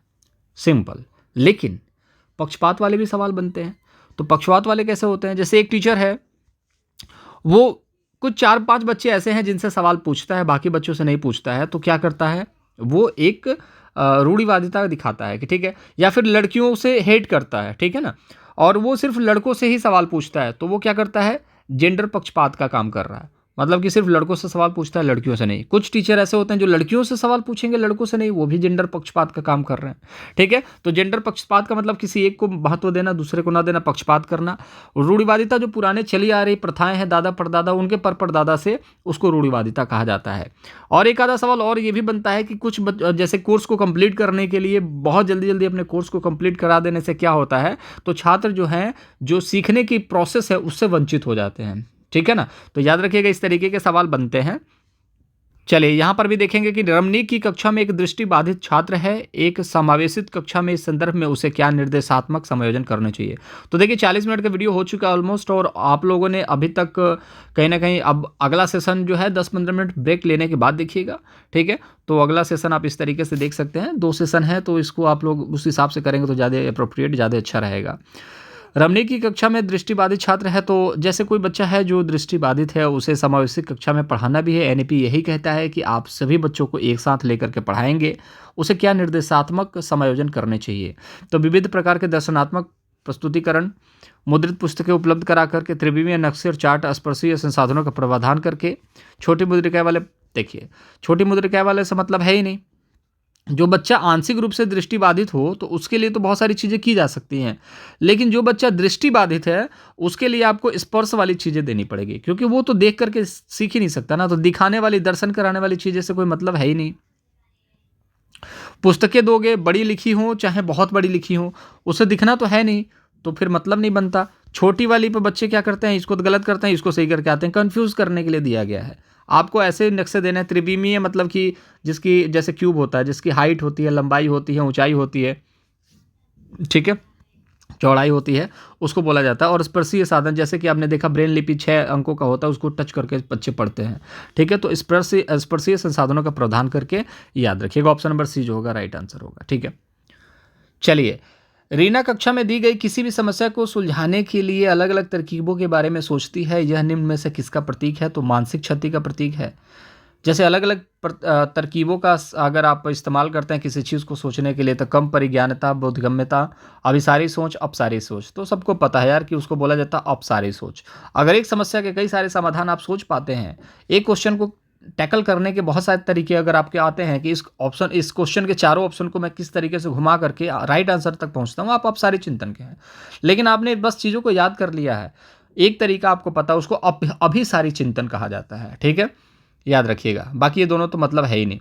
सिंपल। लेकिन पक्षपात वाले भी सवाल बनते हैं। तो पक्षपात वाले कैसे होते हैं? जैसे एक टीचर है, वो कुछ 4-5 बच्चे ऐसे हैं जिनसे सवाल पूछता है, बाकी बच्चों से नहीं पूछता है। तो क्या करता है? वो एक रूढ़िवादिता दिखाता है कि ठीक है, या फिर लड़कियों से हेट करता है, ठीक है ना, और वो सिर्फ लड़कों से ही सवाल पूछता है। तो वो क्या करता है? जेंडर पक्षपात का काम कर रहा है। मतलब कि सिर्फ लड़कों से सवाल पूछता है, लड़कियों से नहीं। कुछ टीचर ऐसे होते हैं जो लड़कियों से सवाल पूछेंगे, लड़कों से नहीं, वो भी जेंडर पक्षपात का काम कर रहे हैं। ठीक है, तो जेंडर पक्षपात का मतलब किसी एक को महत्व देना, दूसरे को ना देना, पक्षपात करना। रूढ़िवादिता जो पुराने चली आ रही प्रथाएं हैं, दादा परदादा, उनके परदादा से, उसको रूढ़िवादिता कहा जाता है। और एक आधा सवाल और ये भी बनता है कि कुछ जैसे कोर्स को कंप्लीट करने के लिए बहुत जल्दी जल्दी अपने कोर्स को कंप्लीट करा देने से क्या होता है? तो छात्र जो हैं, जो सीखने की प्रोसेस है उससे वंचित हो जाते हैं। ठीक है ना, तो याद रखिएगा इस तरीके के सवाल बनते हैं। चलिए यहां पर भी देखेंगे कि रमणीक की कक्षा में एक दृष्टिबाधित छात्र है, एक समावेशित कक्षा में इस संदर्भ में उसे क्या निर्देशात्मक समायोजन करने चाहिए। तो देखिए 40 मिनट का वीडियो हो चुका है ऑलमोस्ट, और आप लोगों ने अभी तक कहीं ना कहीं, अब अगला सेशन जो है 10-15 मिनट ब्रेक लेने के बाद देखिएगा। ठीक है, तो अगला सेशन आप इस तरीके से देख सकते हैं, 2 सेशन है, तो इसको आप लोग उस हिसाब से करेंगे तो ज़्यादा अप्रोप्रिएट, ज़्यादा अच्छा रहेगा। रमणीक की कक्षा में दृष्टिबाधित छात्र है, तो जैसे कोई बच्चा है जो दृष्टिबाधित है, उसे समावेशित कक्षा में पढ़ाना भी है। एनईपी यही कहता है कि आप सभी बच्चों को एक साथ लेकर के पढ़ाएंगे, उसे क्या निर्देशात्मक समायोजन करने चाहिए। तो विविध प्रकार के दर्शनात्मक प्रस्तुतिकरण, मुद्रित पुस्तकें उपलब्ध करा करके, त्रिविमीय नक्शे और चार्ट, स्पर्शीय संसाधनों का प्रावधान करके, छोटी मुद्रिकाएं वाले, देखिए छोटी मुद्रिकाएं वाले से मतलब है ही नहीं। जो बच्चा आंशिक रूप से दृष्टिबाधित हो तो उसके लिए तो बहुत सारी चीज़ें की जा सकती हैं, लेकिन जो बच्चा दृष्टिबाधित है उसके लिए आपको स्पर्श वाली चीज़ें देनी पड़ेगी, क्योंकि वो तो देख करके सीख ही नहीं सकता ना। तो दिखाने वाली, दर्शन कराने वाली चीज़ें से कोई मतलब है ही नहीं। पुस्तकें दोगे, बड़ी लिखी हो चाहे बहुत बड़ी लिखी हो, उसे दिखना तो है नहीं, तो फिर मतलब नहीं बनता। छोटी वाली पे बच्चे क्या करते हैं? इसको तो गलत करते हैं, इसको सही करके आते हैं। कंफ्यूज करने के लिए दिया गया है। आपको ऐसे नक्शे देने हैं। त्रिविमीय मतलब कि जिसकी जैसे क्यूब होता है, जिसकी हाइट होती है, लंबाई होती है, ऊंचाई होती है, ठीक है, चौड़ाई होती है, उसको बोला जाता है। और स्पर्शीय साधन, जैसे कि आपने देखा ब्रेन लिपि 6 अंकों का होता है, उसको टच करके बच्चे पढ़ते हैं। ठीक है, तो स्पर्शीय संसाधनों का प्रावधान करके याद रखिएगा। ऑप्शन नंबर सी जो होगा राइट आंसर होगा। ठीक है, चलिए। रीना कक्षा में दी गई किसी भी समस्या को सुलझाने के लिए अलग अलग तरकीबों के बारे में सोचती है, यह निम्न में से किसका प्रतीक है? तो मानसिक क्षति का प्रतीक है। जैसे अलग अलग तरकीबों का अगर आप इस्तेमाल करते हैं किसी चीज़ को सोचने के लिए, तो कम परिज्ञानता, बोधगम्यता, अभिसारी सोच, अपसारी सोच। तो सबको पता है यार कि उसको बोला जाता है अपसारी सोच। अगर एक समस्या के कई सारे समाधान आप सोच पाते हैं, एक क्वेश्चन को टैकल करने के बहुत सारे तरीके अगर आपके आते हैं कि इस क्वेश्चन के चारों ऑप्शन को मैं किस तरीके से घुमा करके राइट आंसर तक पहुंचता हूं, आप अपसारी चिंतन के हैं। लेकिन आपने बस चीज़ों को याद कर लिया है, एक तरीका आपको पता है, उसको अभिसारी चिंतन कहा जाता है। ठीक है, याद रखिएगा। बाकी ये दोनों तो मतलब है ही नहीं।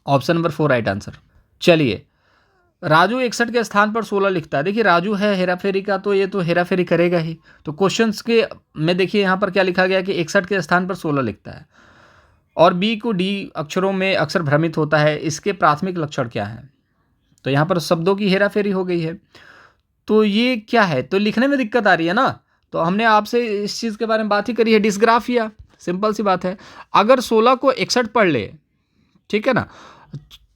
Option number 4 right answer. चलिए, राजू 61 के स्थान पर 16 लिखता है। देखिए राजू है हेराफेरी का, तो ये तो हेराफेरी करेगा ही। तो क्वेश्चंस के में देखिए यहाँ पर क्या लिखा गया कि 61 के स्थान पर 16 लिखता है, और बी को डी अक्षरों में अक्सर भ्रमित होता है, इसके प्राथमिक लक्षण क्या हैं? तो यहाँ पर शब्दों की हेराफेरी हो गई है। तो ये क्या है? तो लिखने में दिक्कत आ रही है ना। तो हमने आपसे इस चीज़ के बारे में बात ही करी है, डिस्ग्राफिया। सिंपल सी बात है, अगर 16 को 61 पढ़ ले, ठीक है ना,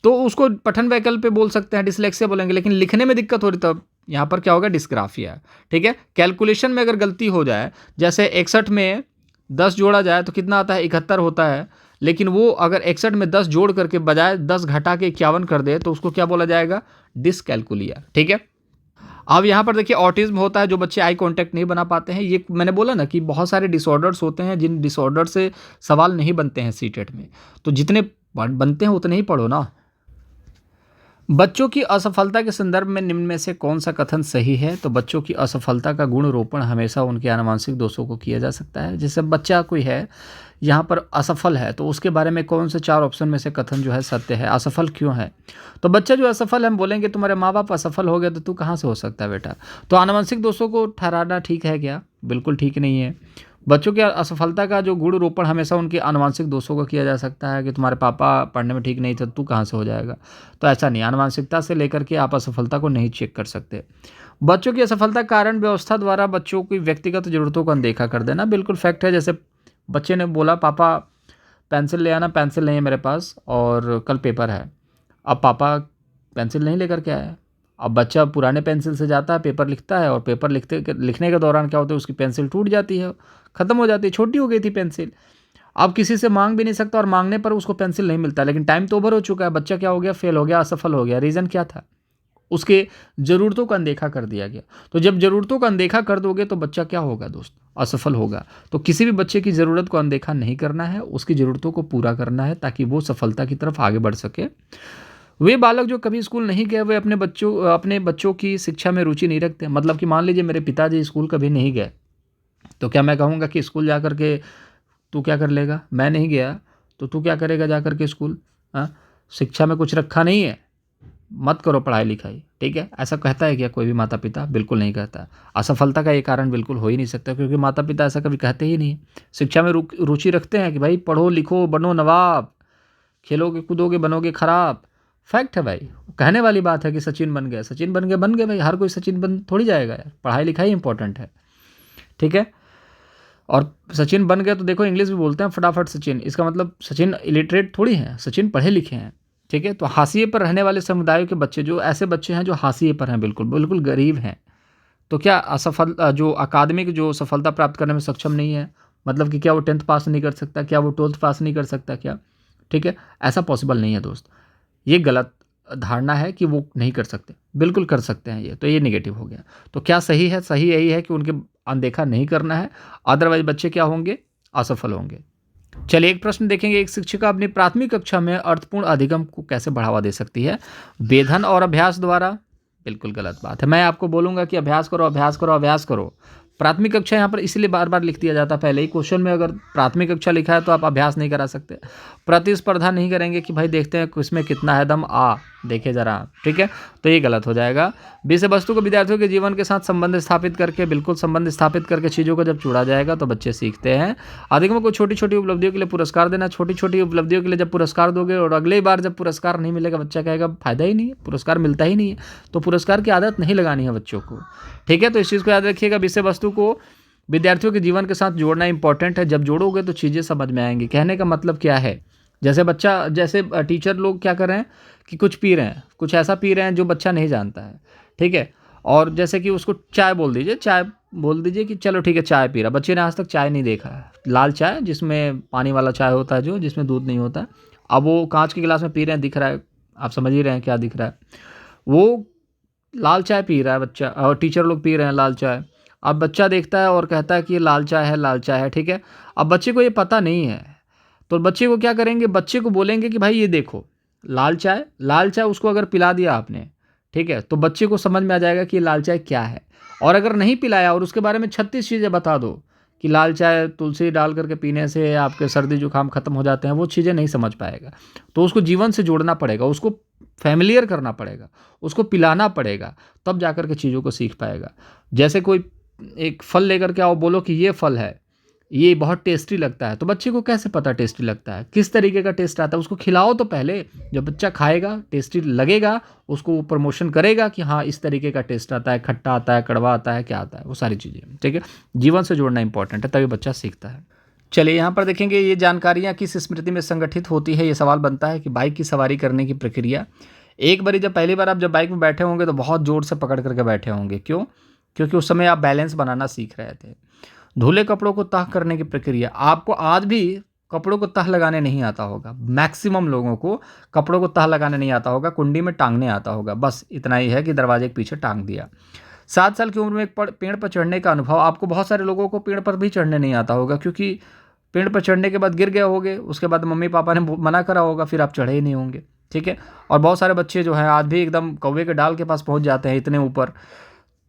तो उसको पठन वैकल्प पे बोल सकते हैं, डिसलेक्सिया बोलेंगे। लेकिन लिखने में दिक्कत हो रही, तब यहाँ पर क्या होगा? डिस्ग्राफिया। ठीक है, कैलकुलेशन में अगर गलती हो जाए, जैसे 61 में 10 जोड़ा जाए तो कितना आता है? 71 होता है। लेकिन वो अगर 61 में 10 जोड़ करके बजाय 10 घटा के 51 कर दे, तो उसको क्या बोला जाएगा? डिसकैलकुलिया। ठीक है, अब यहाँ पर देखिए ऑटिज्म होता है, जो बच्चे आई कांटेक्ट नहीं बना पाते हैं। ये मैंने बोला ना कि बहुत सारे डिसऑर्डर्स होते हैं, जिन डिसऑर्डर से सवाल नहीं बनते हैं सीटेट में। तो जितने बनते हैं उतने ही पढ़ो ना। बच्चों की असफलता के संदर्भ में निम्न में से कौन सा कथन सही है? तो बच्चों की असफलता का गुण रोपण हमेशा उनके आनुवंशिक दोषों को किया जा सकता है। जैसे बच्चा कोई है यहाँ पर असफल है, तो उसके बारे में कौन से 4 ऑप्शन में से कथन जो है सत्य है? असफल क्यों है? तो बच्चा जो असफल है, हम बोलेंगे तुम्हारे माँ बाप असफल हो गए तो तू कहाँ से हो सकता है बेटा? तो आनुवंशिक दोषों को ठहराना ठीक है क्या? बिल्कुल ठीक नहीं है। बच्चों की असफलता का जो गुण रोपण हमेशा उनके आनुवंशिक दोषों को किया जा सकता है कि तुम्हारे पापा पढ़ने में ठीक नहीं थे, तू कहाँ से हो जाएगा? तो ऐसा नहीं, आनुवंशिकता से लेकर के आप असफलता को नहीं चेक कर सकते। बच्चों की असफलता कारण व्यवस्था द्वारा बच्चों की व्यक्तिगत जरूरतों को अनदेखा कर देना, बिल्कुल फैक्ट है। जैसे बच्चे ने बोला पापा पेंसिल ले आना, पेंसिल नहीं है मेरे पास और कल पेपर है। अब पापा पेंसिल नहीं लेकर के आया। अब बच्चा पुराने पेंसिल से जाता है, पेपर लिखता है और पेपर लिखने के दौरान क्या होता है, उसकी पेंसिल टूट जाती है, ख़त्म हो जाती है, छोटी हो गई थी पेंसिल। अब किसी से मांग भी नहीं सकता और मांगने पर उसको पेंसिल नहीं मिलता, लेकिन टाइम तो ओवर हो चुका है। बच्चा क्या हो गया, फेल हो गया, असफल हो गया। रीज़न क्या था, उसके ज़रूरतों का अनदेखा कर दिया गया। तो जब ज़रूरतों का अनदेखा कर दोगे तो बच्चा क्या होगा दोस्त, असफल होगा। तो किसी भी बच्चे की ज़रूरत को अनदेखा नहीं करना है, उसकी ज़रूरतों को पूरा करना है ताकि वो सफलता की तरफ आगे बढ़ सके। वे बालक जो कभी स्कूल नहीं गए, वे अपने बच्चों की शिक्षा में रुचि नहीं रखते। मतलब कि मान लीजिए मेरे पिताजी स्कूल कभी नहीं गए, तो क्या मैं कहूँगा कि स्कूल जा कर के तू क्या कर लेगा, मैं नहीं गया तो तू क्या करेगा जा कर के स्कूल, हाँ, शिक्षा में कुछ रखा नहीं है, मत करो पढ़ाई लिखाई, ठीक है। ऐसा कहता है क्या कोई भी माता पिता? बिल्कुल नहीं कहता। असफलता का ये कारण बिल्कुल हो ही नहीं सकता, क्योंकि माता पिता ऐसा कभी कहते ही नहीं। शिक्षा में रुचि रखते हैं कि भाई पढ़ो लिखो बनो नवाब, खेलोगे कूदोगे बनोगे खराब। फैक्ट है भाई, कहने वाली बात है कि सचिन बन गए, सचिन बन गए भाई, हर कोई सचिन बन थोड़ी जाएगा यार, पढ़ाई लिखाई इंपॉर्टेंट है, ठीक है। और सचिन बन गए तो देखो इंग्लिश भी बोलते हैं फटाफट सचिन, इसका मतलब सचिन इलिटरेट थोड़ी हैं, सचिन पढ़े लिखे हैं, ठीक है। तो हाशिए पर रहने वाले समुदायों के बच्चे, जो ऐसे बच्चे हैं जो हाशिए पर हैं, बिल्कुल बिल्कुल गरीब हैं, तो क्या असफल जो अकादमिक जो सफलता प्राप्त करने में सक्षम नहीं है, मतलब कि क्या वो 10th पास नहीं कर सकता, क्या वो 12th पास नहीं कर सकता क्या, ठीक है। ऐसा पॉसिबल नहीं है दोस्त, ये गलत धारणा है कि वो नहीं कर सकते, बिल्कुल कर सकते हैं। ये तो ये नेगेटिव हो गया। तो क्या सही है? सही यही है कि उनके अनदेखा नहीं करना है, अदरवाइज बच्चे क्या होंगे, असफल होंगे। चलिए एक प्रश्न देखेंगे, एक शिक्षिका अपनी प्राथमिक कक्षा में अर्थपूर्ण अधिगम को कैसे बढ़ावा दे सकती है? वेधन और अभ्यास द्वारा। बिल्कुल गलत बात है। मैं आपको बोलूँगा कि अभ्यास करो अभ्यास करो अभ्यास करो। प्राथमिक कक्षा यहाँ पर इसलिए बार बार लिख दिया जाता है, पहले ही क्वेश्चन में अगर प्राथमिक कक्षा लिखा है तो आप अभ्यास नहीं करा सकते। प्रतिस्पर्धा नहीं करेंगे कि भाई देखते हैं किसमें कितना है दम, देखे ज़रा, ठीक है। तो ये गलत हो जाएगा। विषय वस्तु को विद्यार्थियों के जीवन के साथ संबंध स्थापित करके, बिल्कुल संबंध स्थापित करके चीज़ों को जब जोड़ा जाएगा तो बच्चे सीखते हैं। अधिगम को छोटी छोटी उपलब्धियों के लिए पुरस्कार देना। छोटी छोटी उपलब्धियों के लिए जब पुरस्कार दोगे और अगली बार जब पुरस्कार नहीं मिलेगा, बच्चा कहेगा फायदा ही नहीं है, पुरस्कार मिलता ही नहीं है। तो पुरस्कार की आदत नहीं लगानी है बच्चों को, ठीक है। तो इस चीज़ को याद रखिएगा, विषय वस्तु को विद्यार्थियों के जीवन के साथ जोड़ना इंपॉर्टेंट है। जब जोड़ोगे तो चीज़ें समझ में आएंगी। कहने का मतलब क्या है, जैसे टीचर लोग क्या कर रहे हैं कि कुछ पी रहे हैं, कुछ ऐसा पी रहे हैं जो बच्चा नहीं जानता है, ठीक है। और जैसे कि उसको चाय बोल दीजिए कि चलो ठीक है चाय पी रहा, बच्चे ने आज तक चाय नहीं देखा है, लाल चाय जिसमें पानी वाला चाय होता है, जो जिसमें दूध नहीं होता है। अब वो कांच के गिलास में पी रहे हैं, दिख रहा है, आप समझ ही रहे हैं क्या दिख रहा है। वो लाल चाय पी रहा है बच्चा, और टीचर लोग पी रहे हैं लाल चाय। अब बच्चा देखता है और कहता है कि ये लाल चाय है, लाल चाय है, ठीक है। अब बच्चे को ये पता नहीं है, तो बच्चे को क्या करेंगे, बच्चे को बोलेंगे कि भाई ये देखो लाल चाय, लाल चाय उसको अगर पिला दिया आपने, ठीक है, तो बच्चे को समझ में आ जाएगा कि ये लाल चाय क्या है। और अगर नहीं पिलाया और उसके बारे में 36 चीज़ें बता दो कि लाल चाय तुलसी डाल करके पीने से आपके सर्दी जुकाम खत्म हो जाते हैं, वो चीज़ें नहीं समझ पाएगा। तो उसको जीवन से जोड़ना पड़ेगा, उसको फैमिलियर करना पड़ेगा, उसको पिलाना पड़ेगा, तब जा कर के चीज़ों को सीख पाएगा। जैसे कोई एक फल लेकर के आओ, बोलो कि ये फल है, ये बहुत टेस्टी लगता है, तो बच्चे को कैसे पता टेस्टी लगता है, किस तरीके का टेस्ट आता है, उसको खिलाओ तो पहले। जब बच्चा खाएगा टेस्टी लगेगा, उसको वो प्रमोशन करेगा कि हाँ इस तरीके का टेस्ट आता है, खट्टा आता है, कड़वा आता है, क्या आता है, वो सारी चीज़ें, ठीक है। जीवन से जोड़ना इंपॉर्टेंट है, तभी बच्चा सीखता है। चलिए यहाँ पर देखेंगे ये जानकारियाँ किस स्मृति में संगठित होती है। ये सवाल बनता है कि बाइक की सवारी करने की प्रक्रिया। एक बारी जब पहली बार आप जब बाइक में बैठे होंगे तो बहुत ज़ोर से पकड़ करके बैठे होंगे, क्यों? क्योंकि उस समय आप बैलेंस बनाना सीख रहे थे। धुले कपड़ों को तह करने की प्रक्रिया, आपको आज भी कपड़ों को तह लगाने नहीं आता होगा। मैक्सिमम लोगों को कपड़ों को तह लगाने नहीं आता होगा, कुंडी में टांगने आता होगा, बस इतना ही है कि दरवाजे के पीछे टांग दिया। 7 साल की उम्र में एक पेड़ पर चढ़ने का अनुभव, आपको बहुत सारे लोगों को पेड़ पर भी चढ़ने नहीं आता होगा, क्योंकि पेड़ पर चढ़ने के बाद गिर गए होंगे, उसके बाद मम्मी पापा ने मना करा होगा, फिर आप चढ़े ही नहीं होंगे, ठीक है। और बहुत सारे बच्चे जो हैं आज भी एकदम कौवे के डाल के पास पहुंच जाते हैं, इतने ऊपर।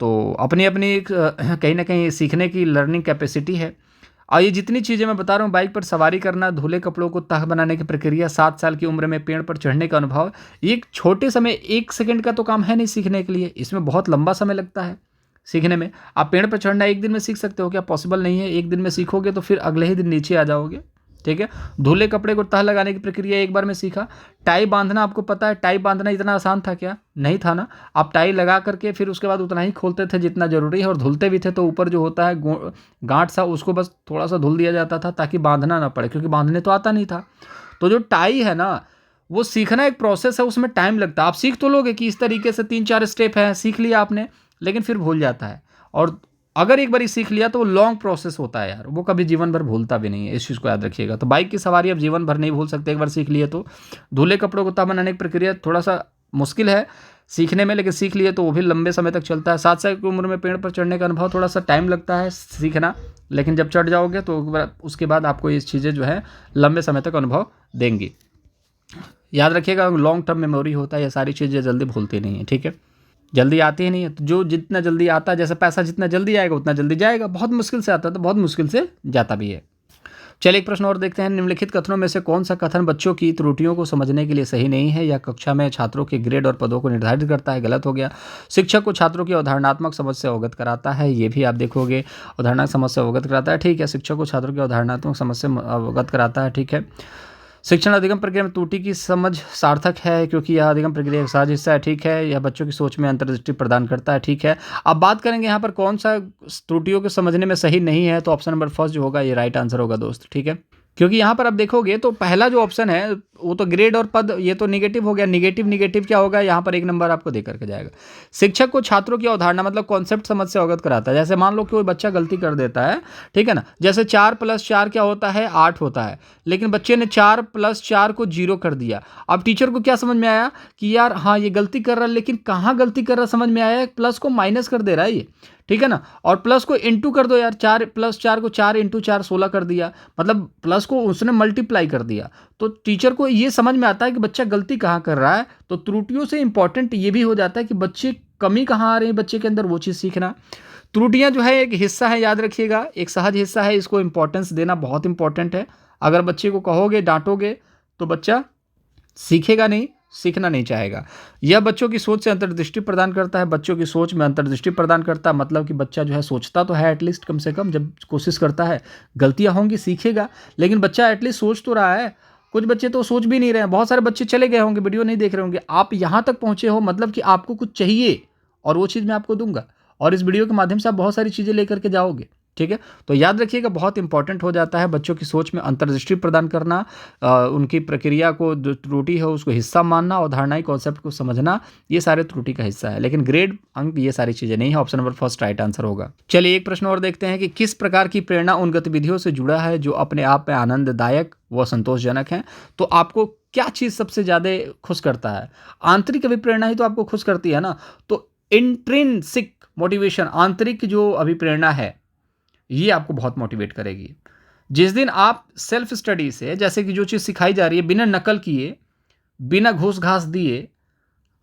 तो अपनी अपनी एक कहीं ना कहीं सीखने की लर्निंग कैपेसिटी है। और ये जितनी चीज़ें मैं बता रहा हूँ, बाइक पर सवारी करना, धुले कपड़ों को तह बनाने की प्रक्रिया, 7 साल की उम्र में पेड़ पर चढ़ने का अनुभव, ये एक छोटे समय 1 सेकंड का तो काम है नहीं सीखने के लिए, इसमें बहुत लंबा समय लगता है सीखने में। आप पेड़ पर चढ़ना 1 दिन में सीख सकते हो क्या? पॉसिबल नहीं है। 1 दिन में सीखोगे तो फिर अगले ही दिन नीचे आ जाओगे, ठीक है। धुले कपड़े को तह लगाने की प्रक्रिया एक बार में सीखा। टाई बांधना आपको पता है, टाई बांधना इतना आसान था क्या? नहीं था ना। आप टाई लगा करके फिर उसके बाद उतना ही खोलते थे जितना जरूरी है, और धुलते भी थे तो ऊपर जो होता है गांठ सा, उसको बस थोड़ा सा धुल दिया जाता था ताकि बांधना ना पड़े, क्योंकि बांधने तो आता नहीं था। तो जो टाई है ना, वो सीखना एक प्रोसेस है, उसमें टाइम लगता है। आप सीख तो लोगे कि इस तरीके से 3-4 स्टेप है, सीख लिया आपने, लेकिन फिर भूल जाता है। और अगर एक बार सीख लिया तो वो लॉन्ग प्रोसेस होता है यार, वो कभी जीवन भर भूलता भी नहीं है, इस चीज़ को याद रखिएगा। तो बाइक की सवारी आप जीवन भर नहीं भूल सकते, एक बार सीख लिए तो। धुले कपड़ों को तह बनाने की प्रक्रिया थोड़ा सा मुश्किल है सीखने में, लेकिन सीख लिए तो वो भी लंबे समय तक चलता है। 7 साल की उम्र में पेड़ पर चढ़ने का अनुभव थोड़ा सा टाइम लगता है सीखना, लेकिन जब चढ़ जाओगे तो उसके बाद आपको ये चीज़ें जो है लंबे समय तक अनुभव देंगी। याद रखिएगा, लॉन्ग टर्म मेमोरी होता है, ये सारी चीज़ें जल्दी भूलती नहीं है, ठीक है। जल्दी आती ही नहीं है, तो जो जितना जल्दी आता है, जैसे पैसा जितना जल्दी आएगा उतना जल्दी जाएगा, बहुत मुश्किल से आता है तो बहुत मुश्किल से जाता भी है। चलिए एक प्रश्न और देखते हैं। निम्नलिखित कथनों में से कौन सा कथन बच्चों की त्रुटियों को समझने के लिए सही नहीं है या कक्षा में छात्रों के ग्रेड और पदों को निर्धारित करता है? गलत हो गया। शिक्षक को छात्रों की अवधारणात्मक समझ से अवगत कराता है, ये भी आप देखोगे। अवधारणात्मक समझ से अवगत कराता है, ठीक है। शिक्षक को छात्रों की अवधारणात्मक समझ से अवगत कराता है, ठीक है। शिक्षण अधिगम प्रक्रिया में त्रुटि की समझ सार्थक है क्योंकि यह अधिगम प्रक्रिया का सहज हिस्सा है, ठीक है। यह बच्चों की सोच में अंतर्दृष्टि प्रदान करता है, ठीक है। अब बात करेंगे यहाँ पर कौन सा त्रुटियों को समझने में सही नहीं है, तो ऑप्शन नंबर फर्स्ट जो होगा ये राइट आंसर होगा दोस्त, ठीक है। क्योंकि यहाँ पर आप देखोगे तो पहला जो ऑप्शन है वो तो ग्रेड और पद, ये तो निगेटिव हो गया। निगेटिव निगेटिव क्या होगा, यहाँ पर 1 नंबर आपको दे करके जाएगा। शिक्षक को छात्रों की अवधारणा मतलब कॉन्सेप्ट समझ से अवगत कराता है। जैसे मान लो कि कोई बच्चा गलती कर देता है, ठीक है ना, जैसे 4 + 4 क्या होता है, 8 होता है, लेकिन बच्चे ने 4 + 4 को 0 कर दिया। अब टीचर को क्या समझ में आया कि यार हाँ ये गलती कर रहा है, लेकिन कहाँ गलती कर रहा समझ में आया, प्लस को माइनस कर दे रहा है ये, ठीक है ना, और प्लस को इंटू कर दो यार, 4 + 4 को 4 × 4 16 कर दिया, मतलब प्लस को उसने मल्टीप्लाई कर दिया। तो टीचर को ये समझ में आता है कि बच्चा गलती कहाँ कर रहा है। तो त्रुटियों से इंपॉर्टेंट ये भी हो जाता है कि बच्चे कमी कहाँ आ रही है बच्चे के अंदर, वो चीज़ सीखना। त्रुटियां जो है एक हिस्सा है, याद रखिएगा, एक सहज हिस्सा है, इसको इंपॉर्टेंस देना बहुत इंपॉर्टेंट है। अगर बच्चे को कहोगे डांटोगे तो बच्चा सीखेगा नहीं, सीखना नहीं चाहेगा। यह बच्चों की सोच से अंतर्दृष्टि प्रदान करता है। बच्चों की सोच में अंतर्दृष्टि प्रदान करता है मतलब कि बच्चा जो है सोचता तो है एटलीस्ट, कम से कम जब कोशिश करता है, गलतियां होंगी सीखेगा, लेकिन बच्चा एटलीस्ट सोच तो रहा है। कुछ बच्चे तो सोच भी नहीं रहे हैं, बहुत सारे बच्चे चले गए होंगे, वीडियो नहीं देख रहे होंगे। आप यहाँ तक पहुँचे हो मतलब कि आपको कुछ चाहिए और वो चीज़ मैं आपको दूंगा, और इस वीडियो के माध्यम से आप बहुत सारी चीज़ें लेकर के जाओगे, ठीक है। तो याद रखिएगा, बहुत इंपॉर्टेंट हो जाता है बच्चों की सोच में अंतर्दृष्टि प्रदान करना, उनकी प्रक्रिया को जो त्रुटि है उसको हिस्सा मानना, अवधारणाई कॉन्सेप्ट को समझना, ये सारे त्रुटि का हिस्सा है। लेकिन ग्रेड अंक ये सारी चीज़ें नहीं है। Option number first right answer होगा। चलिए एक प्रश्न और देखते हैं कि किस प्रकार की प्रेरणा उन गतिविधियों से जुड़ा है जो अपने आप में आनंददायक व संतोषजनक है। तो आपको क्या चीज़ सबसे ज़्यादा खुश करता है? आंतरिक अभिप्रेरणा ही तो आपको खुश करती है ना। तो इंट्रिंसिक मोटिवेशन, आंतरिक जो अभिप्रेरणा है, ये आपको बहुत मोटिवेट करेगी। जिस दिन आप सेल्फ स्टडी से, जैसे कि जो चीज़ सिखाई जा रही है, बिना नकल किए, बिना घूस घास दिए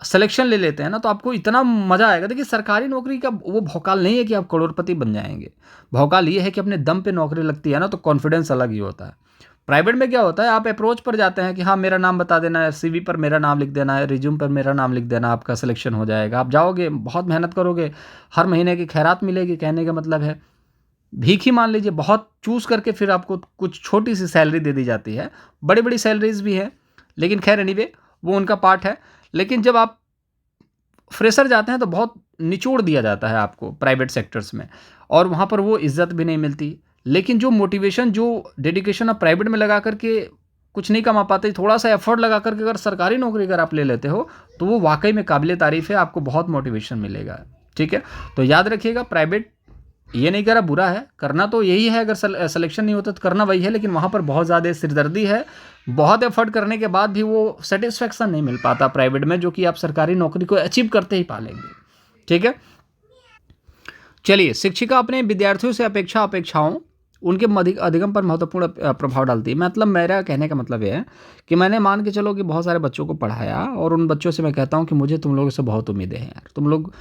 सिलेक्शन ले लेते हैं ना, तो आपको इतना मज़ा आएगा। देखिए सरकारी नौकरी का वो भौकाल नहीं है कि आप करोड़पति बन जाएंगे। भौकाल ये है कि अपने दम पे नौकरी लगती है ना, तो कॉन्फिडेंस अलग ही होता है। प्राइवेट में क्या होता है, आप अप्रोच पर जाते हैं कि हाँ मेरा नाम बता देना है, CV पर मेरा नाम लिख देना है, रिज्यूम पर मेरा नाम लिख देना, आपका सिलेक्शन हो जाएगा। आप जाओगे, बहुत मेहनत करोगे, हर महीने की खैरात मिलेगी, कहने का मतलब है भीख ही मान लीजिए, बहुत चूज़ करके फिर आपको कुछ छोटी सी सैलरी दे दी जाती है। बड़ी बड़ी सैलरीज भी हैं, लेकिन खैर एनीवे वो उनका पार्ट है। लेकिन जब आप फ्रेशर जाते हैं तो बहुत निचोड़ दिया जाता है आपको प्राइवेट सेक्टर्स में, और वहाँ पर वो इज्जत भी नहीं मिलती। लेकिन जो मोटिवेशन, जो डेडिकेशन आप प्राइवेट में लगा करके कुछ नहीं कमा पाते, थोड़ा सा एफर्ट लगा करके अगर सरकारी नौकरी अगर आप ले लेते हो तो वो वाकई में काबिल तारीफ़ है, आपको बहुत मोटिवेशन मिलेगा, ठीक है। तो याद रखिएगा, प्राइवेट ये नहीं कह रहा बुरा है, करना तो यही है, अगर सिलेक्शन नहीं होता तो करना वही है, लेकिन वहाँ पर बहुत ज़्यादा सिरदर्दी है। बहुत एफर्ट करने के बाद भी वो सेटिस्फेक्शन नहीं मिल पाता प्राइवेट में, जो कि आप सरकारी नौकरी को अचीव करते ही पालेंगे, ठीक है। चलिए, शिक्षिका अपने विद्यार्थियों से अपेक्षाओं उनके अधिगम पर महत्वपूर्ण प्रभाव डालती है। मतलब मेरा कहने का मतलब ये है कि मैंने मान के चलो कि बहुत सारे बच्चों को पढ़ाया, और उन बच्चों से मैं कहता हूँ कि मुझे तुम लोगों से बहुत उम्मीदें हैं यार, तुम लोग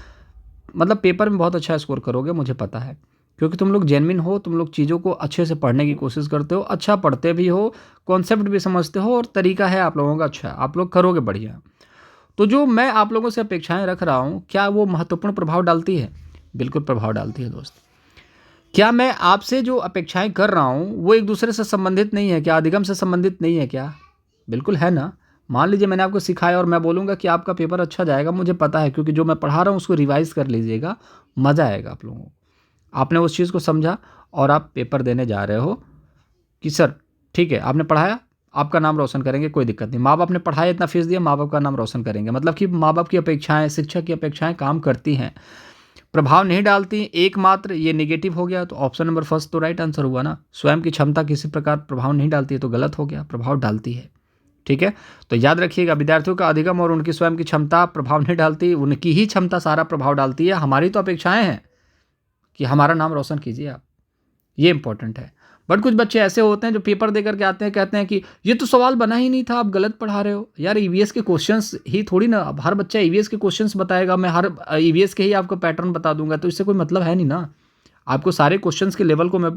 मतलब पेपर में बहुत अच्छा स्कोर करोगे, मुझे पता है, क्योंकि तुम लोग जेन्युइन हो, तुम लोग चीज़ों को अच्छे से पढ़ने की कोशिश करते हो, अच्छा पढ़ते भी हो, कॉन्सेप्ट भी समझते हो, और तरीका है आप लोगों का अच्छा है, आप लोग करोगे बढ़िया। तो जो मैं आप लोगों से अपेक्षाएं रख रहा हूँ, क्या वो महत्वपूर्ण प्रभाव डालती है? बिल्कुल प्रभाव डालती है दोस्त। क्या मैं आपसे जो अपेक्षाएं कर रहा हूँ वो एक दूसरे से संबंधित नहीं है क्या, अधिगम से संबंधित नहीं है क्या? बिल्कुल है ना। मान लीजिए मैंने आपको सिखाया और मैं बोलूँगा कि आपका पेपर अच्छा जाएगा, मुझे पता है क्योंकि जो मैं पढ़ा रहा हूँ उसको रिवाइज कर लीजिएगा, मज़ा आएगा आप लोगों को। आपने उस चीज़ को समझा और आप पेपर देने जा रहे हो कि सर ठीक है आपने पढ़ाया, आपका नाम रोशन करेंगे, कोई दिक्कत नहीं। माँ बाप ने पढ़ाया, इतना फीस दिया, माँ बाप का नाम रोशन करेंगे। मतलब कि माँ बाप की अपेक्षाएं, शिक्षक की अपेक्षाएं काम करती हैं, प्रभाव नहीं डालती। एकमात्र ये नेगेटिव हो गया, तो ऑप्शन नंबर फर्स्ट तो राइट आंसर हुआ ना। स्वयं की क्षमता किसी प्रकार प्रभाव नहीं डालती है तो गलत हो गया, प्रभाव डालती है। ठीक है, तो याद रखिएगा, विद्यार्थियों का अधिगम और उनकी स्वयं की क्षमता प्रभाव नहीं डालती, उनकी ही क्षमता सारा प्रभाव डालती है। हमारी तो अपेक्षाएं हैं कि हमारा नाम रोशन कीजिए आप, ये इंपॉर्टेंट है। बट कुछ बच्चे ऐसे होते हैं जो पेपर दे करके आते हैं, कहते हैं कि ये तो सवाल बना ही नहीं था, आप गलत पढ़ा रहे हो। यार ईवीएस के क्वेश्चंस ही थोड़ी ना, अब हर बच्चा ईवीएस के क्वेश्चंस बताएगा, मैं हर ईवीएस के ही आपको पैटर्न बता दूंगा, तो इससे कोई मतलब है नहीं ना। आपको सारे क्वेश्चंस के लेवल को मैं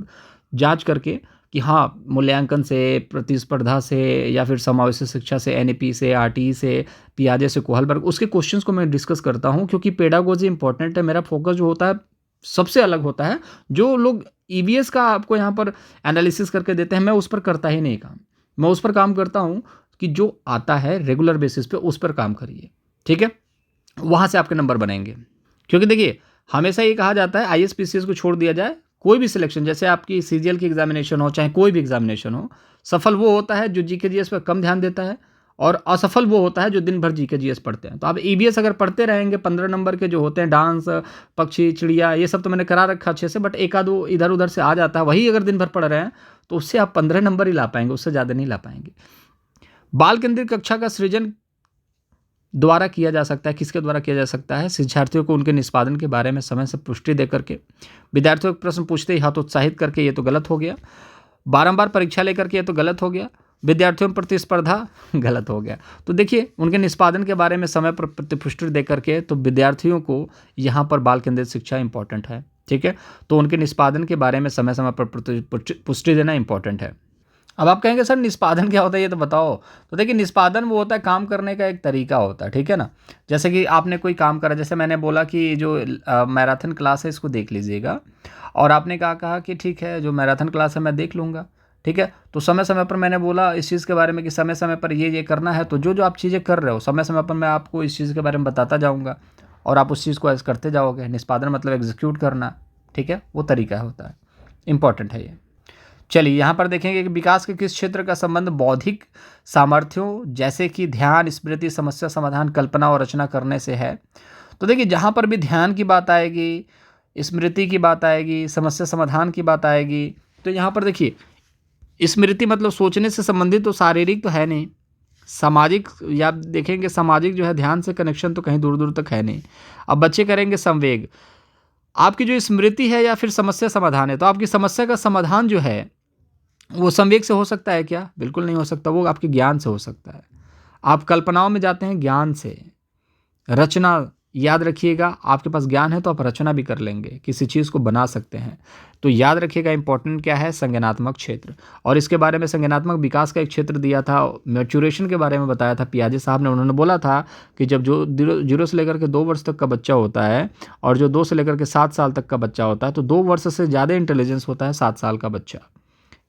जांच करके कि हाँ मूल्यांकन से, प्रतिस्पर्धा से, या फिर समावेशी शिक्षा से, एनईपी से, आरटीई से, पियाजे से, कोहलबर्ग, उसके क्वेश्चंस को मैं डिस्कस करता हूँ, क्योंकि पेडागोजी इंपॉर्टेंट है। मेरा फोकस जो होता है सबसे अलग होता है। जो लोग ईवीएस का आपको यहाँ पर एनालिसिस करके देते हैं, मैं उस पर करता ही नहीं काम। मैं उस पर काम करता हूँ कि जो आता है रेगुलर बेसिस पे उस पर काम करिए, ठीक है, वहाँ से आपके नंबर बनेंगे। क्योंकि देखिए हमेशा ये कहा जाता है आईएएस पीसीएस को छोड़ दिया जाए, कोई भी सिलेक्शन, जैसे आपकी सीजीएल की एग्जामिनेशन हो, चाहे कोई भी एग्जामिनेशन हो, सफल वो होता है जो जीके जीएस पर कम ध्यान देता है, और असफल वो होता है जो दिन भर जीके जीएस पढ़ते हैं। तो आप ईवीएस अगर पढ़ते रहेंगे, 15 नंबर के जो होते हैं, डांस, पक्षी, चिड़िया, ये सब तो मैंने करा रखा अच्छे से, बट एक आधो इधर उधर से आ जाता है, वही अगर दिन भर पढ़ रहे हैं तो उससे आप 15 नंबर ही ला पाएंगे, उससे ज़्यादा नहीं ला पाएंगे। बाल केंद्रित कक्षा का सृजन द्वारा किया जा सकता है। किसके द्वारा किया जा सकता है? शिक्षार्थियों को उनके निष्पादन के बारे में समय से पुष्टि दे करके, विद्यार्थियों को प्रश्न पूछते ही हतोत्साहित करके, ये तो गलत हो गया। बारंबार परीक्षा लेकर के, ये तो गलत हो गया। विद्यार्थियों में प्रतिस्पर्धा गलत हो गया। तो देखिए उनके निष्पादन के बारे में समय पर प्रतिपुष्टि दे करके, तो विद्यार्थियों को यहाँ पर बाल केंद्रित शिक्षा इंपॉर्टेंट है, ठीक है। तो उनके निष्पादन के बारे में समय समय पर पुष्टि देना इंपॉर्टेंट है। अब आप कहेंगे सर निष्पादन क्या होता है ये तो बताओ। तो देखिए निष्पादन वो होता है काम करने का एक तरीका होता है, ठीक है ना। जैसे कि आपने कोई काम करा, जैसे मैंने बोला कि जो मैराथन क्लास है इसको देख लीजिएगा, और आपने कहा कि ठीक है जो मैराथन क्लास है मैं देख लूँगा, ठीक है। तो समय समय पर मैंने बोला इस चीज़ के बारे में कि समय समय पर ये करना है, तो जो जो आप चीज़ें कर रहे हो समय समय पर मैं आपको इस चीज़ के बारे में बताता जाऊँगा, और आप उस चीज़ को ऐसे करते जाओगे। निष्पादन मतलब एग्जीक्यूट करना, ठीक है, वो तरीका होता है, इंपॉर्टेंट है ये। चलिए यहाँ पर देखेंगे कि विकास के किस क्षेत्र का संबंध बौद्धिक सामर्थ्यों जैसे कि ध्यान, स्मृति, समस्या समाधान, कल्पना और रचना करने से है। तो देखिए जहाँ पर भी ध्यान की बात आएगी, स्मृति की बात आएगी, समस्या समाधान की बात आएगी, तो यहाँ पर देखिए स्मृति मतलब सोचने से संबंधित, तो शारीरिक तो है नहीं, सामाजिक, या आप देखेंगे सामाजिक जो है ध्यान से कनेक्शन तो कहीं दूर दूर तक है नहीं। अब बच्चे करेंगे संवेग। आपकी जो स्मृति है या फिर समस्या समाधान है, तो आपकी समस्या का समाधान जो है वो संवेग से हो सकता है क्या? बिल्कुल नहीं हो सकता, वो आपके ज्ञान से हो सकता है। आप कल्पनाओं में जाते हैं ज्ञान से। रचना, याद रखिएगा आपके पास ज्ञान है तो आप रचना भी कर लेंगे, किसी चीज़ को बना सकते हैं। तो याद रखिएगा इंपॉर्टेंट क्या है? संज्ञानात्मक क्षेत्र। और इसके बारे में संज्ञानात्मक विकास का एक क्षेत्र दिया था, मैच्योरेशन के बारे में बताया था पियाजे साहब ने। उन्होंने बोला था कि जब जो 0 से लेकर के 2 वर्ष तक का बच्चा होता है, और जो 2 से लेकर के 7 साल तक का बच्चा होता है, तो 2 वर्ष से ज़्यादा इंटेलिजेंस होता है 7 साल का बच्चा,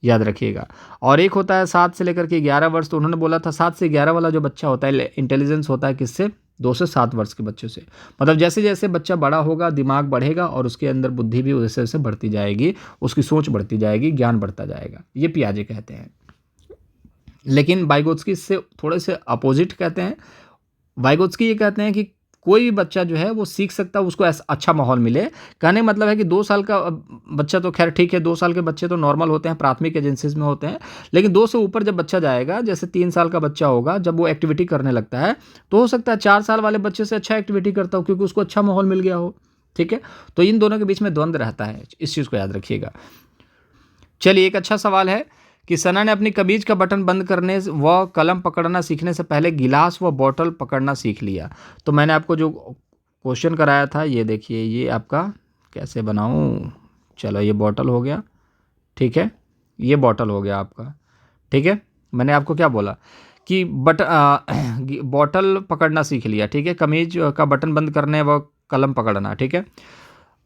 याद रखिएगा। और एक होता है 7 से लेकर के 11 वर्ष, तो उन्होंने बोला था 7 से 11 वाला जो बच्चा होता है इंटेलिजेंस होता है किससे? 2 से 7 वर्ष के बच्चे से। मतलब जैसे जैसे बच्चा बड़ा होगा दिमाग बढ़ेगा, और उसके अंदर बुद्धि भी वैसे वैसे बढ़ती जाएगी, उसकी सोच बढ़ती जाएगी, ज्ञान बढ़ता जाएगा, ये पियाजे कहते हैं। लेकिन वाइगोत्स्की इससे थोड़े से अपोजिट कहते हैं। वाइगोत्स्की ये कहते हैं कि कोई भी बच्चा जो है वो सीख सकता है, उसको ऐसा अच्छा माहौल मिले। कहने का मतलब है कि 2 साल का बच्चा तो खैर ठीक है, 2 साल के बच्चे तो नॉर्मल होते हैं, प्राथमिक एजेंसीज में होते हैं। लेकिन 2 से ऊपर जब बच्चा जाएगा, जैसे 3 साल का बच्चा होगा, जब वो एक्टिविटी करने लगता है, तो हो सकता है 4 साल वाले बच्चे से अच्छा एक्टिविटी करता हो, क्योंकि उसको अच्छा माहौल मिल गया हो, ठीक है। तो इन दोनों के बीच में द्वंद्व रहता है, इस चीज़ को याद रखिएगा। चलिए एक अच्छा सवाल है कि सना ने अपनी कमीज का बटन बंद करने व कलम पकड़ना सीखने से पहले गिलास व बॉटल पकड़ना सीख लिया। तो मैंने आपको जो क्वेश्चन कराया था ये देखिए, ये आपका कैसे बनाऊं, चलो ये बॉटल हो गया, ठीक है, ये बॉटल हो गया आपका, ठीक है। मैंने आपको क्या बोला कि बॉटल पकड़ना सीख लिया, ठीक है, कमीज का बटन बंद करने व कलम पकड़ना, ठीक है।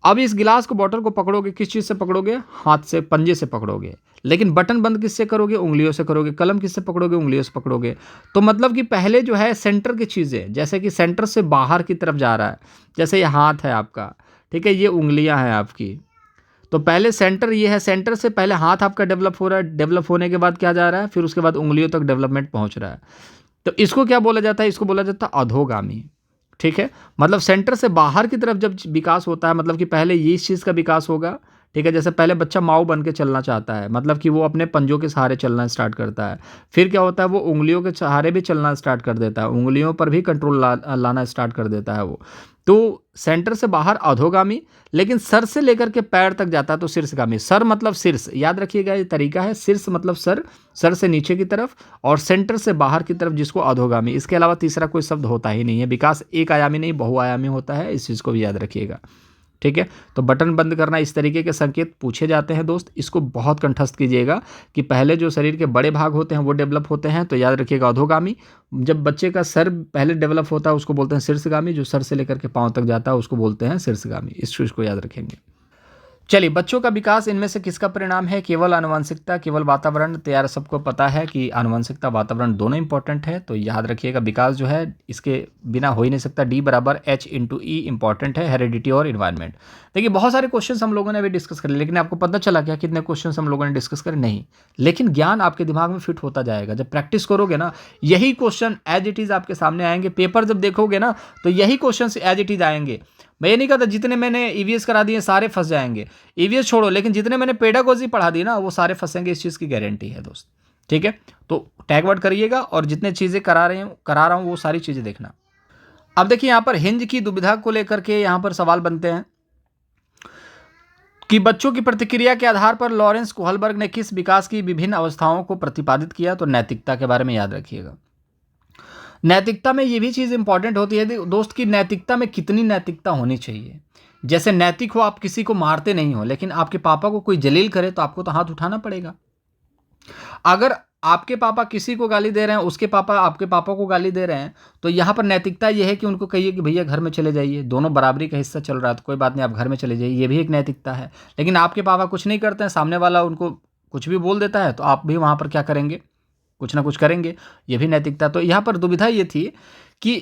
अब इस गिलास को, बॉटल को पकड़ोगे किस चीज़ से पकड़ोगे? हाथ से, पंजे से पकड़ोगे। लेकिन बटन बंद किससे करोगे? उंगलियों से करोगे। कलम किससे पकड़ोगे? उंगलियों से पकड़ोगे। तो मतलब कि पहले जो है सेंटर की चीज़ें, जैसे कि सेंटर से बाहर की तरफ जा रहा है, जैसे ये हाथ है आपका, ठीक है, ये उंगलियां हैं आपकी, तो पहले सेंटर ये है, सेंटर से पहले हाथ आपका डेवलप हो रहा है, डेवलप होने के बाद क्या जा रहा है, फिर उसके बाद उंगलियों तक डेवलपमेंट पहुंच रहा है। तो इसको क्या बोला जाता है? इसको बोला जाता है अधोगामी। ठीक है, मतलब सेंटर से बाहर की तरफ जब विकास होता है, मतलब कि पहले ये इस चीज़ का विकास होगा। ठीक है, जैसे पहले बच्चा माऊ बन के चलना चाहता है, मतलब कि वो अपने पंजों के सहारे चलना स्टार्ट करता है। फिर क्या होता है, वो उंगलियों के सहारे भी चलना स्टार्ट कर देता है, उंगलियों पर भी कंट्रोल लाना स्टार्ट कर देता है वो। तो सेंटर से बाहर अधोगामी, लेकिन सर से लेकर के पैर तक जाता है तो शीर्षगामी। सर मतलब शीर्ष, याद रखिएगा ये तरीका है। शीर्ष मतलब सर, सर से नीचे की तरफ, और सेंटर से बाहर की तरफ जिसको अधोगामी। इसके अलावा तीसरा कोई शब्द होता ही नहीं है। विकास एक आयामी नहीं बहुआयामी होता है, इस चीज़ को भी याद रखिएगा। ठीक है, तो बटन बंद करना, इस तरीके के संकेत पूछे जाते हैं दोस्त। इसको बहुत कंठस्थ कीजिएगा कि पहले जो शरीर के बड़े भाग होते हैं वो डेवलप होते हैं, तो याद रखिएगा अधोगामी। जब बच्चे का सर पहले डेवलप होता है उसको बोलते हैं शीर्षगामी, जो सर से लेकर के पांव तक जाता है उसको बोलते हैं शीर्षगामी। इस चीज़ को याद रखेंगे। चलिए, बच्चों का विकास इनमें से किसका परिणाम है? केवल आनुवंशिकता, केवल वातावरण? तो यार सबको पता है कि आनुवंशिकता वातावरण दोनों इंपॉर्टेंट है, तो याद रखिएगा विकास जो है इसके बिना हो ही नहीं सकता। D बराबर H/E इंपॉर्टेंट है, हेरिडिटी और इन्वायरमेंट। देखिए बहुत सारे क्वेश्चन हम लोगों ने अभी डिस्कस कर लिए, लेकिन आपको पता चला क्या कितने क्वेश्चन हम लोगों ने डिस्कस करे? नहीं, लेकिन ज्ञान आपके दिमाग में फिट होता जाएगा। जब प्रैक्टिस करोगे ना, यही क्वेश्चन एज इट इज़ आपके सामने आएंगे। पेपर जब देखोगे ना, तो यही क्वेश्चन एज इट इज़ आएंगे। मैं ये नहीं कहता जितने मैंने ईवीएस करा दिए सारे फंस जाएंगे, ईवीएस छोड़ो, लेकिन जितने मैंने पेडागोजी पढ़ा दी ना वो सारे फंसेंगे, इस चीज़ की गारंटी है दोस्त। ठीक है, तो टैग वर्ड करिएगा, और जितने चीज़ें करा रहा हूँ वो सारी चीज़ें देखना। अब देखिए यहाँ पर हिंज की दुविधा को लेकर के यहाँ पर सवाल बनते हैं कि बच्चों की प्रतिक्रिया के आधार पर लॉरेंस कोहलबर्ग ने किस विकास की विभिन्न अवस्थाओं को प्रतिपादित किया? तो नैतिकता के बारे में याद रखिएगा। नैतिकता में ये भी चीज़ इंपॉर्टेंट होती है दोस्त की नैतिकता में कितनी नैतिकता होनी चाहिए। जैसे नैतिक हो, आप किसी को मारते नहीं हो, लेकिन आपके पापा को कोई जलील करे तो आपको तो हाथ उठाना पड़ेगा। अगर आपके पापा किसी को गाली दे रहे हैं, उसके पापा आपके पापा को गाली दे रहे हैं, तो यहाँ पर नैतिकता यह है कि उनको कहिए कि भैया घर में चले जाइए, दोनों बराबरी का हिस्सा चल रहा है तो कोई बात नहीं, आप घर में चले जाइए, ये भी एक नैतिकता है। लेकिन आपके पापा कुछ नहीं करते हैं, सामने वाला उनको कुछ भी बोल देता है, तो आप भी वहाँ पर क्या करेंगे? कुछ ना कुछ करेंगे, ये भी नैतिकता। तो यहाँ पर दुविधा ये थी कि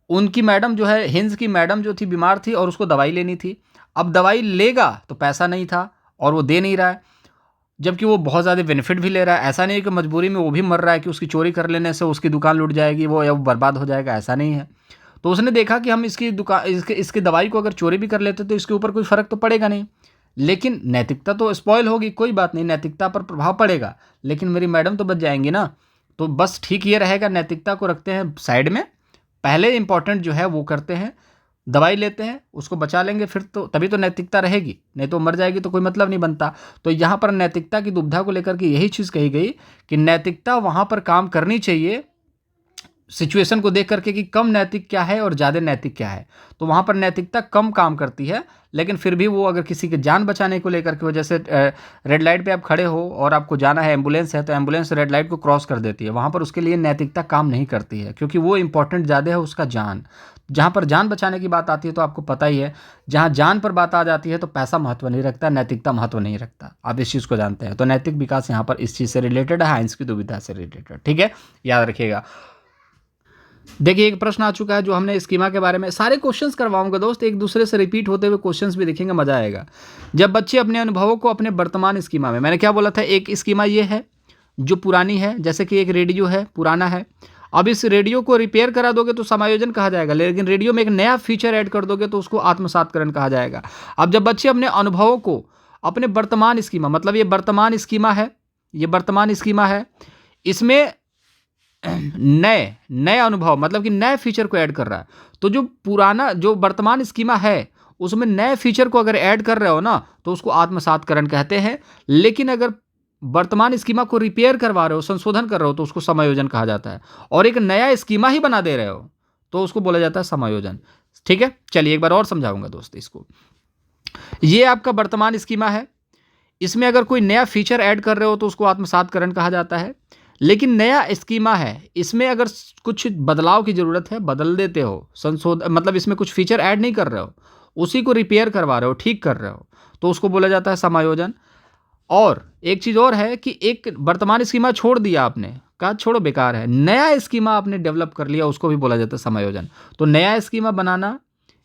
उनकी मैडम जो है, हिंज की मैडम जो थी बीमार थी और उसको दवाई लेनी थी। अब दवाई लेगा तो पैसा नहीं था और वो दे नहीं रहा है, जबकि वो बहुत ज़्यादा बेनिफिट भी ले रहा है। ऐसा नहीं है कि मजबूरी में वो भी मर रहा है कि उसकी चोरी कर लेने से उसकी दुकान लूट जाएगी वो, या वो बर्बाद हो जाएगा, ऐसा नहीं है। तो उसने देखा कि हम इसकी दुकान इसकी दवाई को अगर चोरी भी कर लेते तो इसके ऊपर कोई फ़र्क तो पड़ेगा नहीं, लेकिन नैतिकता तो स्पॉइल होगी। कोई बात नहीं, नैतिकता पर प्रभाव पड़ेगा, लेकिन मेरी मैडम तो बच जाएंगी ना। तो बस ठीक ये रहेगा, नैतिकता को रखते हैं साइड में, पहले इंपॉर्टेंट जो है वो करते हैं, दवाई लेते हैं, उसको बचा लेंगे, फिर तो तभी तो नैतिकता रहेगी, नहीं तो मर जाएगी तो कोई मतलब नहीं बनता। तो यहाँ पर नैतिकता की दुविधा को लेकर के यही चीज़ कही गई कि नैतिकता वहाँ पर काम करनी चाहिए सिचुएशन को देख करके कि कम नैतिक क्या है और ज़्यादा नैतिक क्या है। तो वहाँ पर नैतिकता कम काम करती है, लेकिन फिर भी वो अगर किसी की जान बचाने को लेकर के, जैसे रेड लाइट पे आप खड़े हो और आपको जाना है, एम्बुलेंस है, तो एम्बुलेंस रेड लाइट को क्रॉस कर देती है, वहाँ पर उसके लिए नैतिकता काम नहीं करती है, क्योंकि वो इंपॉर्टेंट ज़्यादा है उसका जान। जहाँ पर जान बचाने की बात आती है तो आपको पता ही है, जहाँ जान पर बात आ जाती है तो पैसा महत्व नहीं रखता, नैतिकता महत्व नहीं रखता। आप इस चीज़ को जानते हैं। तो नैतिक विकास यहाँ पर इस चीज़ से रिलेटेड है, हाइंस की दुविधा से रिलेटेड। ठीक है, याद रखिएगा। देखिए एक प्रश्न आ चुका है जो हमने स्कीमा के बारे में, सारे क्वेश्चंस करवाऊंगा दोस्त, एक दूसरे से रिपीट होते हुए क्वेश्चंस भी देखेंगे, मजा आएगा। जब बच्चे अपने अनुभवों को अपने वर्तमान स्कीमा में, मैंने क्या बोला था, एक स्कीमा ये है जो पुरानी है, जैसे कि एक रेडियो है, पुराना है। अब इस रेडियो को रिपेयर करा दोगे तो समायोजन कहा जाएगा, लेकिन रेडियो में एक नया फीचर ऐड कर दोगे तो उसको आत्मसातकरण कहा जाएगा। अब जब बच्चे अपने अनुभवों को अपने वर्तमान स्कीमा, मतलब ये वर्तमान स्कीमा है, ये वर्तमान स्कीमा है, इसमें नए नए अनुभव मतलब कि नए फीचर को ऐड कर रहा है, तो जो पुराना जो वर्तमान स्कीमा है उसमें नए फीचर को अगर ऐड कर रहे हो ना तो उसको आत्मसातकरण कहते हैं। लेकिन अगर वर्तमान स्कीमा को रिपेयर करवा रहे हो, संशोधन कर रहे हो, तो उसको समायोजन कहा जाता है। और एक नया स्कीमा ही बना दे रहे हो तो उसको बोला जाता है समायोजन। ठीक है, चलिए एक बार और समझाऊंगा दोस्त इसको। ये आपका वर्तमान स्कीमा है, इसमें अगर कोई नया फीचर ऐड कर रहे हो तो उसको आत्मसातकरण कहा जाता है। लेकिन नया स्कीमा है, इसमें अगर कुछ बदलाव की ज़रूरत है, बदल देते हो, संशोधन मतलब इसमें कुछ फीचर ऐड नहीं कर रहे हो, उसी को रिपेयर करवा रहे हो, ठीक कर रहे हो, तो उसको बोला जाता है समायोजन। और एक चीज़ और है कि एक वर्तमान स्कीमा छोड़ दिया आपने, कहा छोड़ो बेकार है, नया स्कीमा आपने डेवलप कर लिया, उसको भी बोला जाता है समायोजन। तो नया स्कीमा बनाना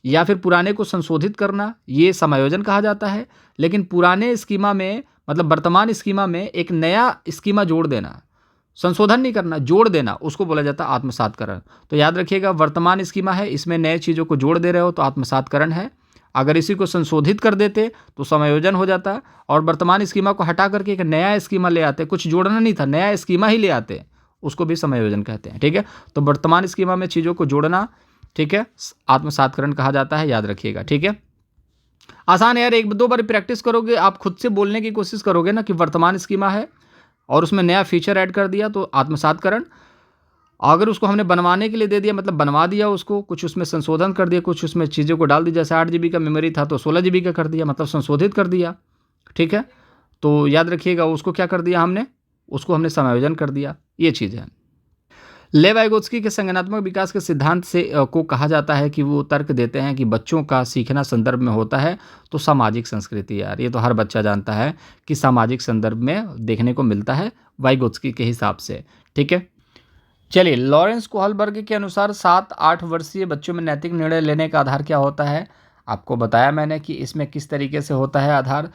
या फिर पुराने को संशोधित करना, ये समायोजन कहा जाता है। लेकिन पुराने स्कीमा में, मतलब वर्तमान स्कीमा में एक नया स्कीमा जोड़ देना, संशोधन नहीं करना, जोड़ देना, उसको बोला जाता है आत्मसातकरण। तो याद रखिएगा, वर्तमान स्कीमा है, इसमें नए चीज़ों को जोड़ दे रहे हो तो आत्मसातकरण है। अगर इसी को संशोधित कर देते तो समायोजन हो जाता, और वर्तमान स्कीमा को हटा करके एक नया स्कीमा ले आते, कुछ जोड़ना नहीं था, नया स्कीमा ही ले आते, उसको भी समायोजन कहते हैं। ठीक है, तो वर्तमान स्कीमा में चीज़ों को जोड़ना, ठीक है, आत्मसातकरण कहा जाता है, याद रखिएगा। ठीक है, आसान है यार, एक दो बार प्रैक्टिस करोगे, आप खुद से बोलने की कोशिश करोगे ना कि वर्तमान स्कीमा है और उसमें नया फीचर ऐड कर दिया तो आत्मसातकरण। अगर उसको हमने बनवाने के लिए दे दिया, मतलब बनवा दिया उसको, कुछ उसमें संशोधन कर दिया, कुछ उसमें चीज़ों को डाल दिया, जैसे 8 GB का मेमोरी था तो 16 GB का कर दिया, मतलब संशोधित कर दिया। ठीक है, तो याद रखिएगा उसको क्या कर दिया हमने, उसको हमने समायोजन कर दिया, ये चीज़ है। लेव वाइगोत्स्की के संज्ञानात्मक विकास के सिद्धांत से को कहा जाता है कि वो तर्क देते हैं कि बच्चों का सीखना संदर्भ में होता है तो सामाजिक संस्कृति, यार ये तो हर बच्चा जानता है कि सामाजिक संदर्भ में देखने को मिलता है वाइगोत्स्की के हिसाब से। ठीक है, चलिए, लॉरेंस कोहलबर्ग के अनुसार 7-8 वर्षीय बच्चों में नैतिक निर्णय लेने का आधार क्या होता है। आपको बताया मैंने कि इसमें किस तरीके से होता है आधार।